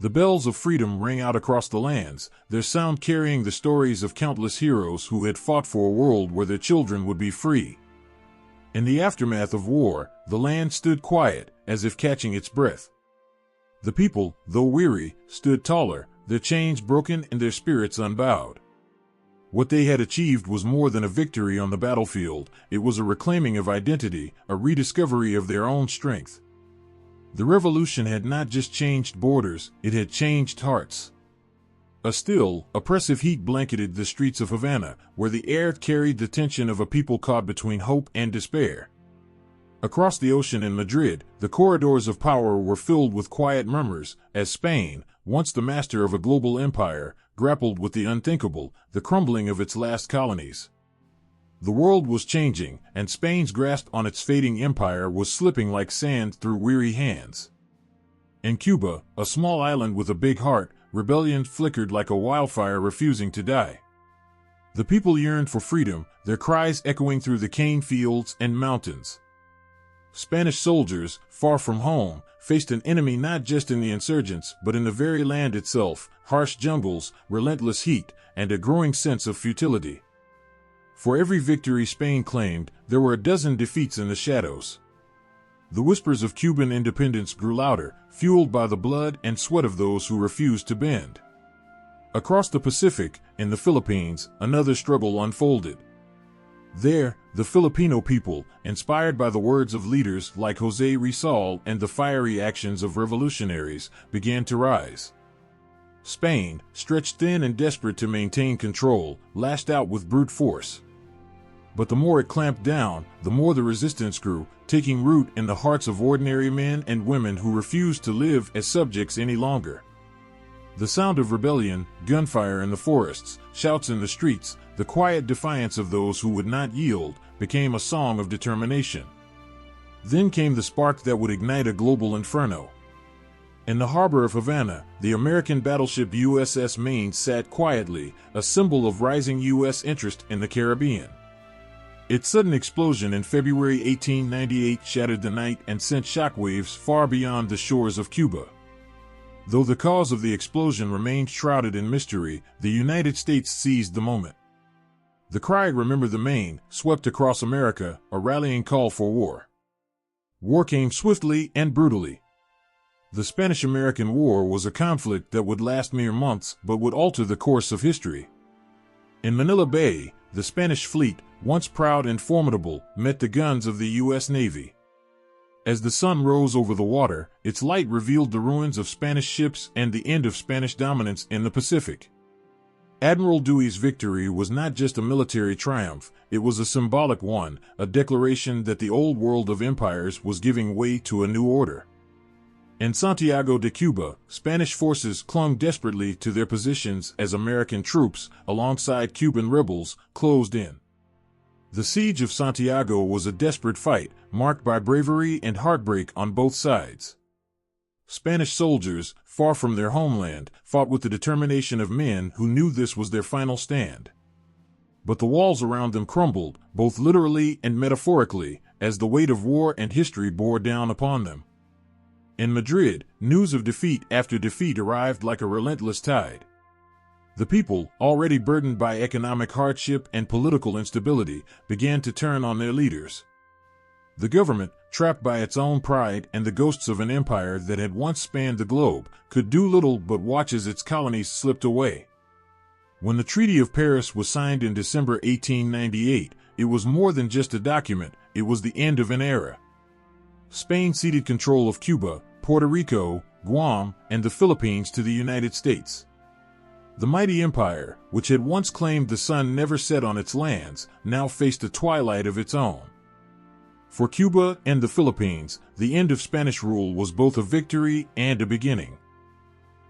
The bells of freedom rang out across the lands, their sound carrying the stories of countless heroes who had fought for a world where their children would be free. In the aftermath of war, the land stood quiet, as if catching its breath. The people, though weary, stood taller, their chains broken and their spirits unbowed. What they had achieved was more than a victory on the battlefield, it was a reclaiming of identity, a rediscovery of their own strength. The revolution had not just changed borders, it had changed hearts. A still, oppressive heat blanketed the streets of Havana, where the air carried the tension of a people caught between hope and despair. Across the ocean in Madrid, the corridors of power were filled with quiet murmurs, as Spain, once the master of a global empire, grappled with the unthinkable, the crumbling of its last colonies. The world was changing, and Spain's grasp on its fading empire was slipping like sand through weary hands. In Cuba, a small island with a big heart, rebellion flickered like a wildfire refusing to die. The people yearned for freedom, their cries echoing through the cane fields and mountains. Spanish soldiers, far from home, faced an enemy not just in the insurgents but in the very land itself, harsh jungles, relentless heat, and a growing sense of futility. For every victory Spain claimed, there were a dozen defeats in the shadows. The whispers of Cuban independence grew louder, fueled by the blood and sweat of those who refused to bend. Across the Pacific, in the Philippines, another struggle unfolded. There, the Filipino people, inspired by the words of leaders like José Rizal and the fiery actions of revolutionaries, began to rise. Spain, stretched thin and desperate to maintain control, lashed out with brute force. But the more it clamped down, the more the resistance grew, taking root in the hearts of ordinary men and women who refused to live as subjects any longer. The sound of rebellion, gunfire in the forests, shouts in the streets, the quiet defiance of those who would not yield, became a song of determination. Then came the spark that would ignite a global inferno. In the harbor of Havana, the American battleship USS Maine sat quietly, a symbol of rising U.S. interest in the Caribbean. Its sudden explosion in February 1898 shattered the night and sent shockwaves far beyond the shores of Cuba. Though the cause of the explosion remained shrouded in mystery, the United States seized the moment. The cry "Remember the Maine" swept across America, a rallying call for war. War came swiftly and brutally. The Spanish-American War was a conflict that would last mere months but would alter the course of history. In Manila Bay, the Spanish fleet, once proud and formidable, met the guns of the U.S. Navy. As the sun rose over the water, its light revealed the ruins of Spanish ships and the end of Spanish dominance in the Pacific. Admiral Dewey's victory was not just a military triumph, it was a symbolic one, a declaration that the old world of empires was giving way to a new order. In Santiago de Cuba, Spanish forces clung desperately to their positions as American troops, alongside Cuban rebels, closed in. The siege of Santiago was a desperate fight, marked by bravery and heartbreak on both sides. Spanish soldiers, far from their homeland, fought with the determination of men who knew this was their final stand. But the walls around them crumbled, both literally and metaphorically, as the weight of war and history bore down upon them. In Madrid, news of defeat after defeat arrived like a relentless tide. The people, already burdened by economic hardship and political instability, began to turn on their leaders. The government, trapped by its own pride and the ghosts of an empire that had once spanned the globe, could do little but watch as its colonies slipped away. When the Treaty of Paris was signed in December 1898, it was more than just a document, it was the end of an era. Spain ceded control of Cuba, Puerto Rico, Guam, and the Philippines to the United States. The mighty empire, which had once claimed the sun never set on its lands, now faced a twilight of its own. For Cuba and the Philippines, the end of Spanish rule was both a victory and a beginning.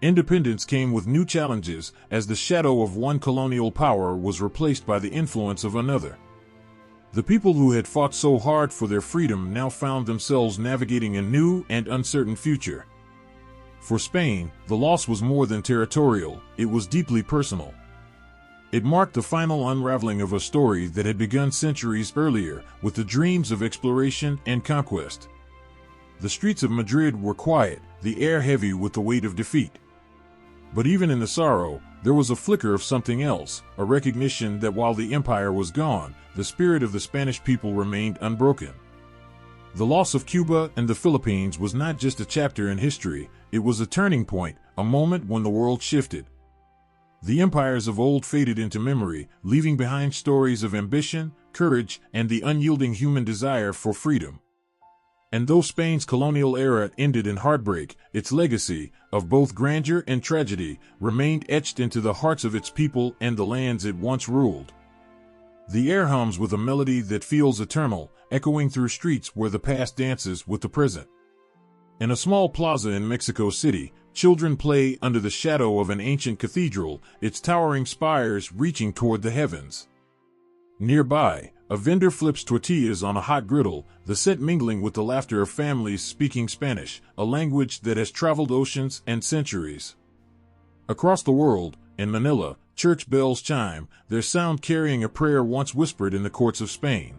Independence came with new challenges, as the shadow of one colonial power was replaced by the influence of another. The people who had fought so hard for their freedom now found themselves navigating a new and uncertain future. For Spain, the loss was more than territorial, it was deeply personal. It marked the final unraveling of a story that had begun centuries earlier, with the dreams of exploration and conquest. The streets of Madrid were quiet, the air heavy with the weight of defeat. But even in the sorrow, there was a flicker of something else, a recognition that while the empire was gone, the spirit of the Spanish people remained unbroken. The loss of Cuba and the Philippines was not just a chapter in history, it was a turning point, a moment when the world shifted. The empires of old faded into memory, leaving behind stories of ambition, courage, and the unyielding human desire for freedom. And though Spain's colonial era ended in heartbreak, its legacy, of both grandeur and tragedy, remained etched into the hearts of its people and the lands it once ruled. The air hums with a melody that feels eternal, echoing through streets where the past dances with the present. In a small plaza in Mexico City, children play under the shadow of an ancient cathedral, its towering spires reaching toward the heavens. Nearby, a vendor flips tortillas on a hot griddle, the scent mingling with the laughter of families speaking Spanish, a language that has traveled oceans and centuries. Across the world, in Manila, church bells chime, their sound carrying a prayer once whispered in the courts of Spain.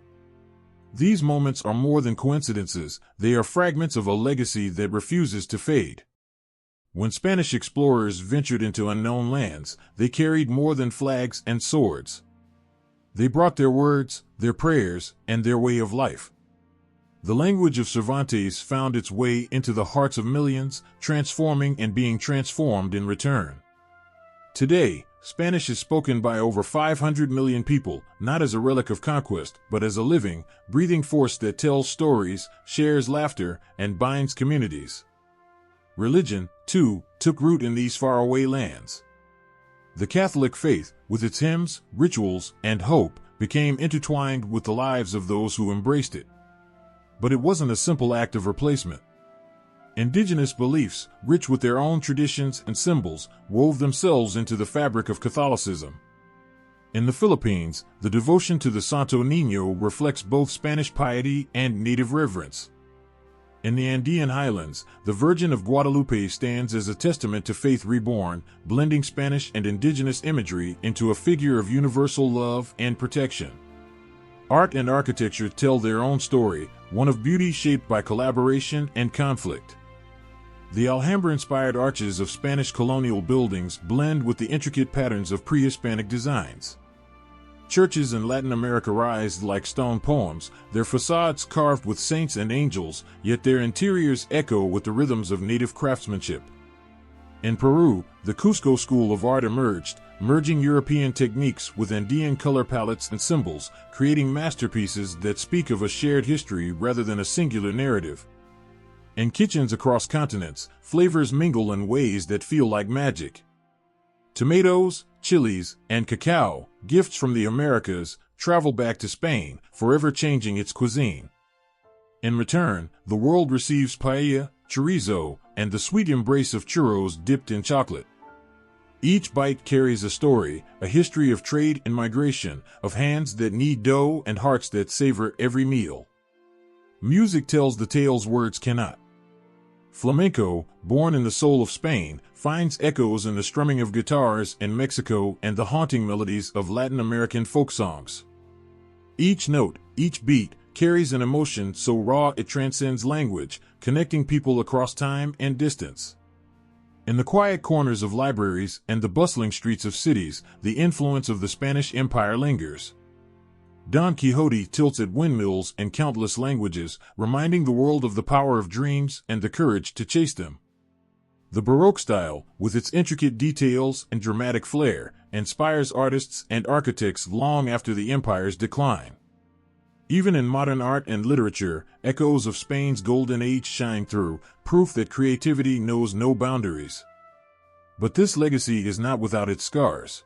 These moments are more than coincidences, they are fragments of a legacy that refuses to fade. When Spanish explorers ventured into unknown lands, they carried more than flags and swords. They brought their words, their prayers, and their way of life. The language of Cervantes found its way into the hearts of millions, transforming and being transformed in return. Today, Spanish is spoken by over 500 million people, not as a relic of conquest, but as a living, breathing force that tells stories, shares laughter, and binds communities. Religion, too, took root in these faraway lands. The Catholic faith, with its hymns, rituals, and hope, became intertwined with the lives of those who embraced it. But it wasn't a simple act of replacement. Indigenous beliefs, rich with their own traditions and symbols, wove themselves into the fabric of Catholicism. In the Philippines, the devotion to the Santo Niño reflects both Spanish piety and native reverence. In the Andean highlands, the Virgin of Guadalupe stands as a testament to faith reborn, blending Spanish and indigenous imagery into a figure of universal love and protection. Art and architecture tell their own story, one of beauty shaped by collaboration and conflict. The Alhambra-inspired arches of Spanish colonial buildings blend with the intricate patterns of pre-Hispanic designs. Churches in Latin America rise like stone poems, their facades carved with saints and angels, yet their interiors echo with the rhythms of native craftsmanship. In Peru, the Cusco school of art emerged, merging European techniques with Andean color palettes and symbols, creating masterpieces that speak of a shared history rather than a singular narrative. In kitchens across continents, flavors mingle in ways that feel like magic. Tomatoes, chilies, and cacao, gifts from the Americas, travel back to Spain, forever changing its cuisine. In return, the world receives paella, chorizo, and the sweet embrace of churros dipped in chocolate. Each bite carries a story, a history of trade and migration, of hands that knead dough and hearts that savor every meal. Music tells the tales words cannot. Flamenco, born in the soul of Spain, finds echoes in the strumming of guitars in Mexico and the haunting melodies of Latin American folk songs. Each note, each beat, carries an emotion so raw it transcends language, connecting people across time and distance. In the quiet corners of libraries and the bustling streets of cities, the influence of the Spanish Empire lingers. Don Quixote tilts at windmills and countless languages, reminding the world of the power of dreams and the courage to chase them. The Baroque style, with its intricate details and dramatic flair, inspires artists and architects long after the empire's decline. Even in modern art and literature, echoes of Spain's golden age shine through, proof that creativity knows no boundaries. But this legacy is not without its scars.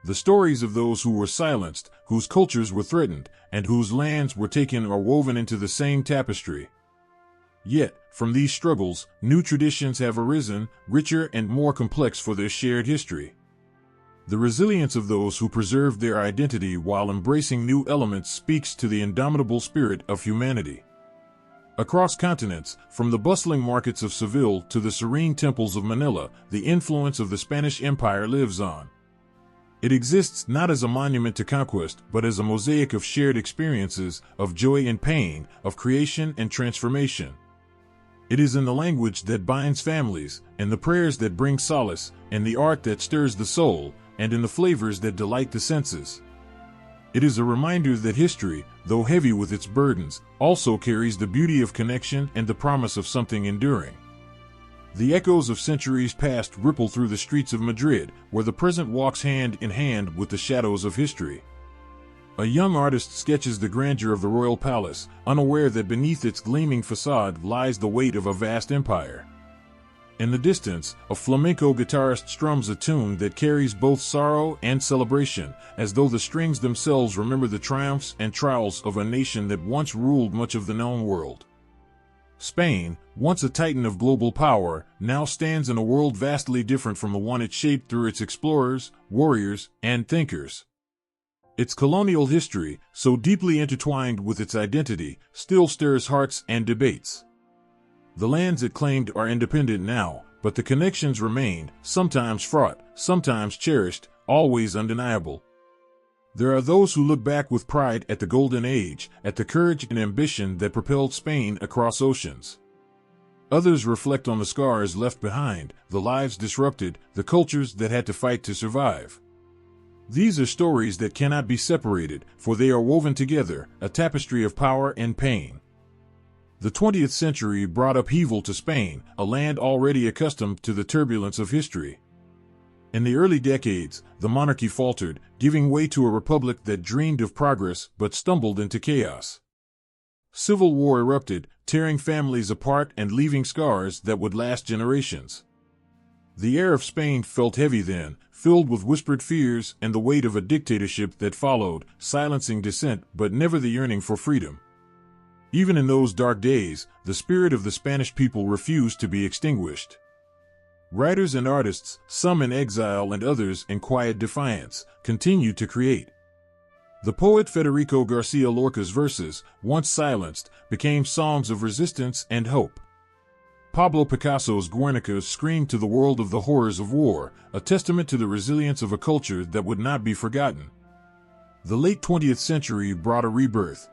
The stories of those who were silenced, whose cultures were threatened, and whose lands were taken are woven into the same tapestry. Yet, from these struggles, new traditions have arisen, richer and more complex for their shared history. The resilience of those who preserved their identity while embracing new elements speaks to the indomitable spirit of humanity. Across continents, from the bustling markets of Seville to the serene temples of Manila, the influence of the Spanish Empire lives on. It exists not as a monument to conquest, but as a mosaic of shared experiences, of joy and pain, of creation and transformation. It is in the language that binds families, in the prayers that bring solace, in the art that stirs the soul, and in the flavors that delight the senses. It is a reminder that history, though heavy with its burdens, also carries the beauty of connection and the promise of something enduring. The echoes of centuries past ripple through the streets of Madrid, where the present walks hand in hand with the shadows of history. A young artist sketches the grandeur of the royal palace, unaware that beneath its gleaming facade lies the weight of a vast empire. In the distance, a flamenco guitarist strums a tune that carries both sorrow and celebration, as though the strings themselves remember the triumphs and trials of a nation that once ruled much of the known world. Spain, once a titan of global power, now stands in a world vastly different from the one it shaped through its explorers, warriors, and thinkers. Its colonial history, so deeply intertwined with its identity, still stirs hearts and debates. The lands it claimed are independent now, but the connections remain, sometimes fraught, sometimes cherished, always undeniable. There are those who look back with pride at the Golden Age, at the courage and ambition that propelled Spain across oceans. Others reflect on the scars left behind, the lives disrupted, the cultures that had to fight to survive. These are stories that cannot be separated, for they are woven together, a tapestry of power and pain. The 20th century brought upheaval to Spain, a land already accustomed to the turbulence of history. In the early decades, the monarchy faltered, giving way to a republic that dreamed of progress but stumbled into chaos. Civil war erupted, tearing families apart and leaving scars that would last generations. The air of Spain felt heavy then, filled with whispered fears and the weight of a dictatorship that followed, silencing dissent but never the yearning for freedom. Even in those dark days, the spirit of the Spanish people refused to be extinguished. Writers and artists, some in exile and others in quiet defiance, continued to create. The poet Federico Garcia Lorca's verses, once silenced, became songs of resistance and hope. Pablo Picasso's Guernica screamed to the world of the horrors of war, a testament to the resilience of a culture that would not be forgotten. The late 20th century brought a rebirth.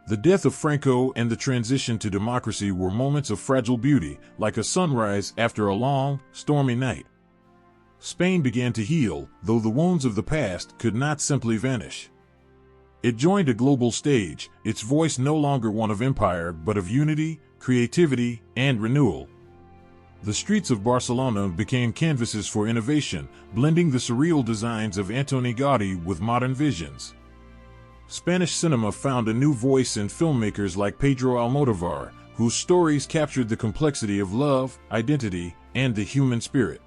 The death of Franco and the transition to democracy were moments of fragile beauty, like a sunrise after a long, stormy night. Spain began to heal, though the wounds of the past could not simply vanish. It joined a global stage, its voice no longer one of empire but of unity, creativity, and renewal. The streets of Barcelona became canvases for innovation, blending the surreal designs of Antoni Gaudí with modern visions. Spanish cinema found a new voice in filmmakers like Pedro Almodóvar, whose stories captured the complexity of love, identity, and the human spirit.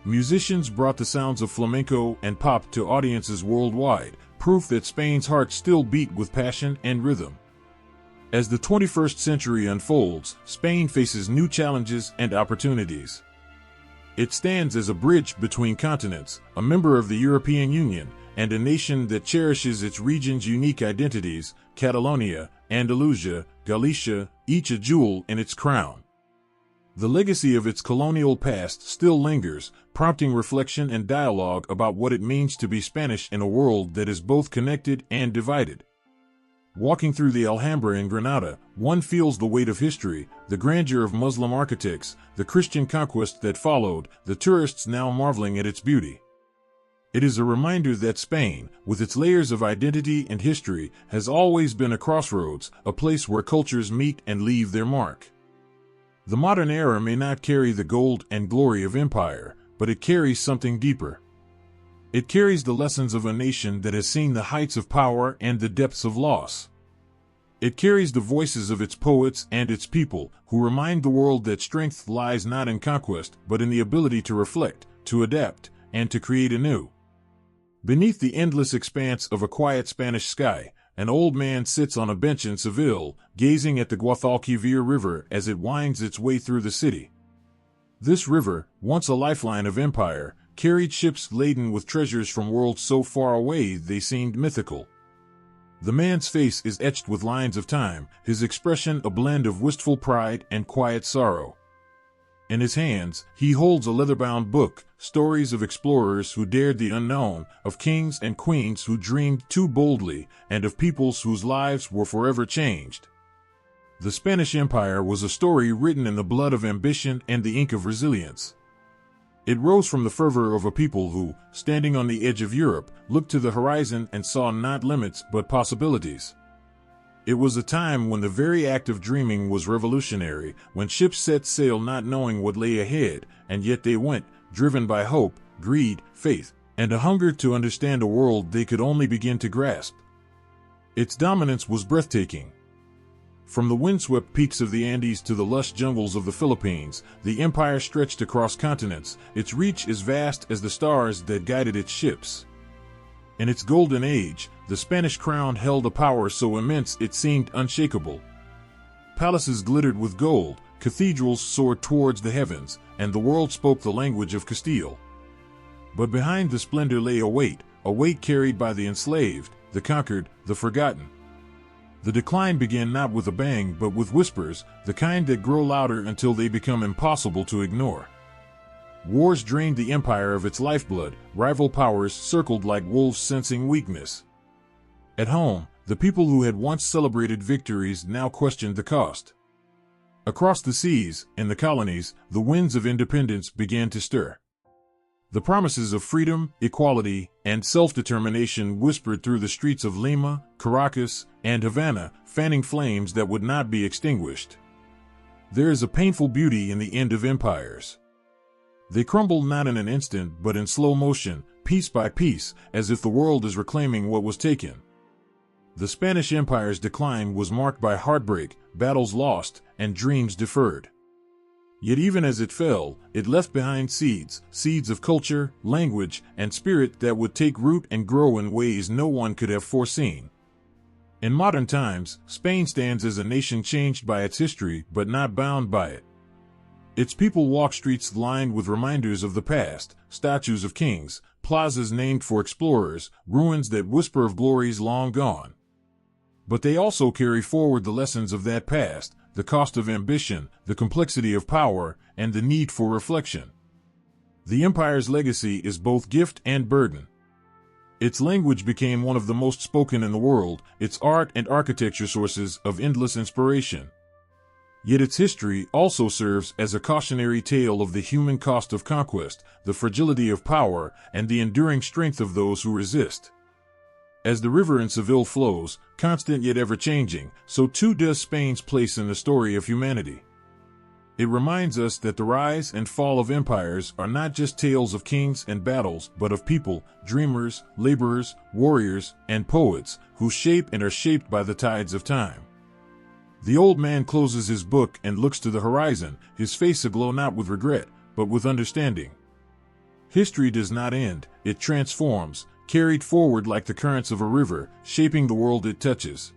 Musicians brought the sounds of flamenco and pop to audiences worldwide, proof that Spain's heart still beat with passion and rhythm. As the 21st century unfolds, Spain faces new challenges and opportunities. It stands as a bridge between continents, a member of the European Union, and a nation that cherishes its region's unique identities, Catalonia, Andalusia, Galicia, each a jewel in its crown. The legacy of its colonial past still lingers, prompting reflection and dialogue about what it means to be Spanish in a world that is both connected and divided. Walking through the Alhambra in Granada, one feels the weight of history, the grandeur of Muslim architects, the Christian conquest that followed, the tourists now marveling at its beauty. It is a reminder that Spain, with its layers of identity and history, has always been a crossroads, a place where cultures meet and leave their mark. The modern era may not carry the gold and glory of empire, but it carries something deeper. It carries the lessons of a nation that has seen the heights of power and the depths of loss. It carries the voices of its poets and its people, who remind the world that strength lies not in conquest, but in the ability to reflect, to adapt, and to create anew. Beneath the endless expanse of a quiet Spanish sky, an old man sits on a bench in Seville, gazing at the Guadalquivir River as it winds its way through the city. This river, once a lifeline of empire, carried ships laden with treasures from worlds so far away they seemed mythical. The man's face is etched with lines of time, his expression a blend of wistful pride and quiet sorrow. In his hands, he holds a leather-bound book, stories of explorers who dared the unknown, of kings and queens who dreamed too boldly, and of peoples whose lives were forever changed. The Spanish Empire was a story written in the blood of ambition and the ink of resilience. It rose from the fervor of a people who, standing on the edge of Europe, looked to the horizon and saw not limits but possibilities. It was a time when the very act of dreaming was revolutionary, when ships set sail not knowing what lay ahead, and yet they went, driven by hope, greed, faith, and a hunger to understand a world they could only begin to grasp. Its dominance was breathtaking. From the windswept peaks of the Andes to the lush jungles of the Philippines, the empire stretched across continents, its reach as vast as the stars that guided its ships. In its golden age, the Spanish crown held a power so immense it seemed unshakable. Palaces glittered with gold, cathedrals soared towards the heavens, and the world spoke the language of Castile. But behind the splendor lay a weight carried by the enslaved, the conquered, the forgotten. The decline began not with a bang but with whispers, the kind that grow louder until they become impossible to ignore. Wars drained the empire of its lifeblood, rival powers circled like wolves sensing weakness. At home, the people who had once celebrated victories now questioned the cost. Across the seas, in the colonies, the winds of independence began to stir. The promises of freedom, equality, and self-determination whispered through the streets of Lima, Caracas, and Havana, fanning flames that would not be extinguished. There is a painful beauty in the end of empires. They crumble not in an instant but in slow motion, piece by piece, as if the world is reclaiming what was taken. The Spanish Empire's decline was marked by heartbreak, battles lost, and dreams deferred. Yet even as it fell, it left behind seeds of culture, language, and spirit that would take root and grow in ways no one could have foreseen. In modern times, Spain stands as a nation changed by its history but not bound by it. Its people walk streets lined with reminders of the past, statues of kings, plazas named for explorers, ruins that whisper of glories long gone. But they also carry forward the lessons of that past, the cost of ambition, the complexity of power, and the need for reflection. The empire's legacy is both gift and burden. Its language became one of the most spoken in the world, its art and architecture sources of endless inspiration. Yet its history also serves as a cautionary tale of the human cost of conquest, the fragility of power, and the enduring strength of those who resist. As the river in Seville flows, constant yet ever-changing, so too does Spain's place in the story of humanity. It reminds us that the rise and fall of empires are not just tales of kings and battles, but of people, dreamers, laborers, warriors, and poets, who shape and are shaped by the tides of time. The old man closes his book and looks to the horizon, his face aglow not with regret, but with understanding. History does not end, it transforms, carried forward like the currents of a river, shaping the world it touches.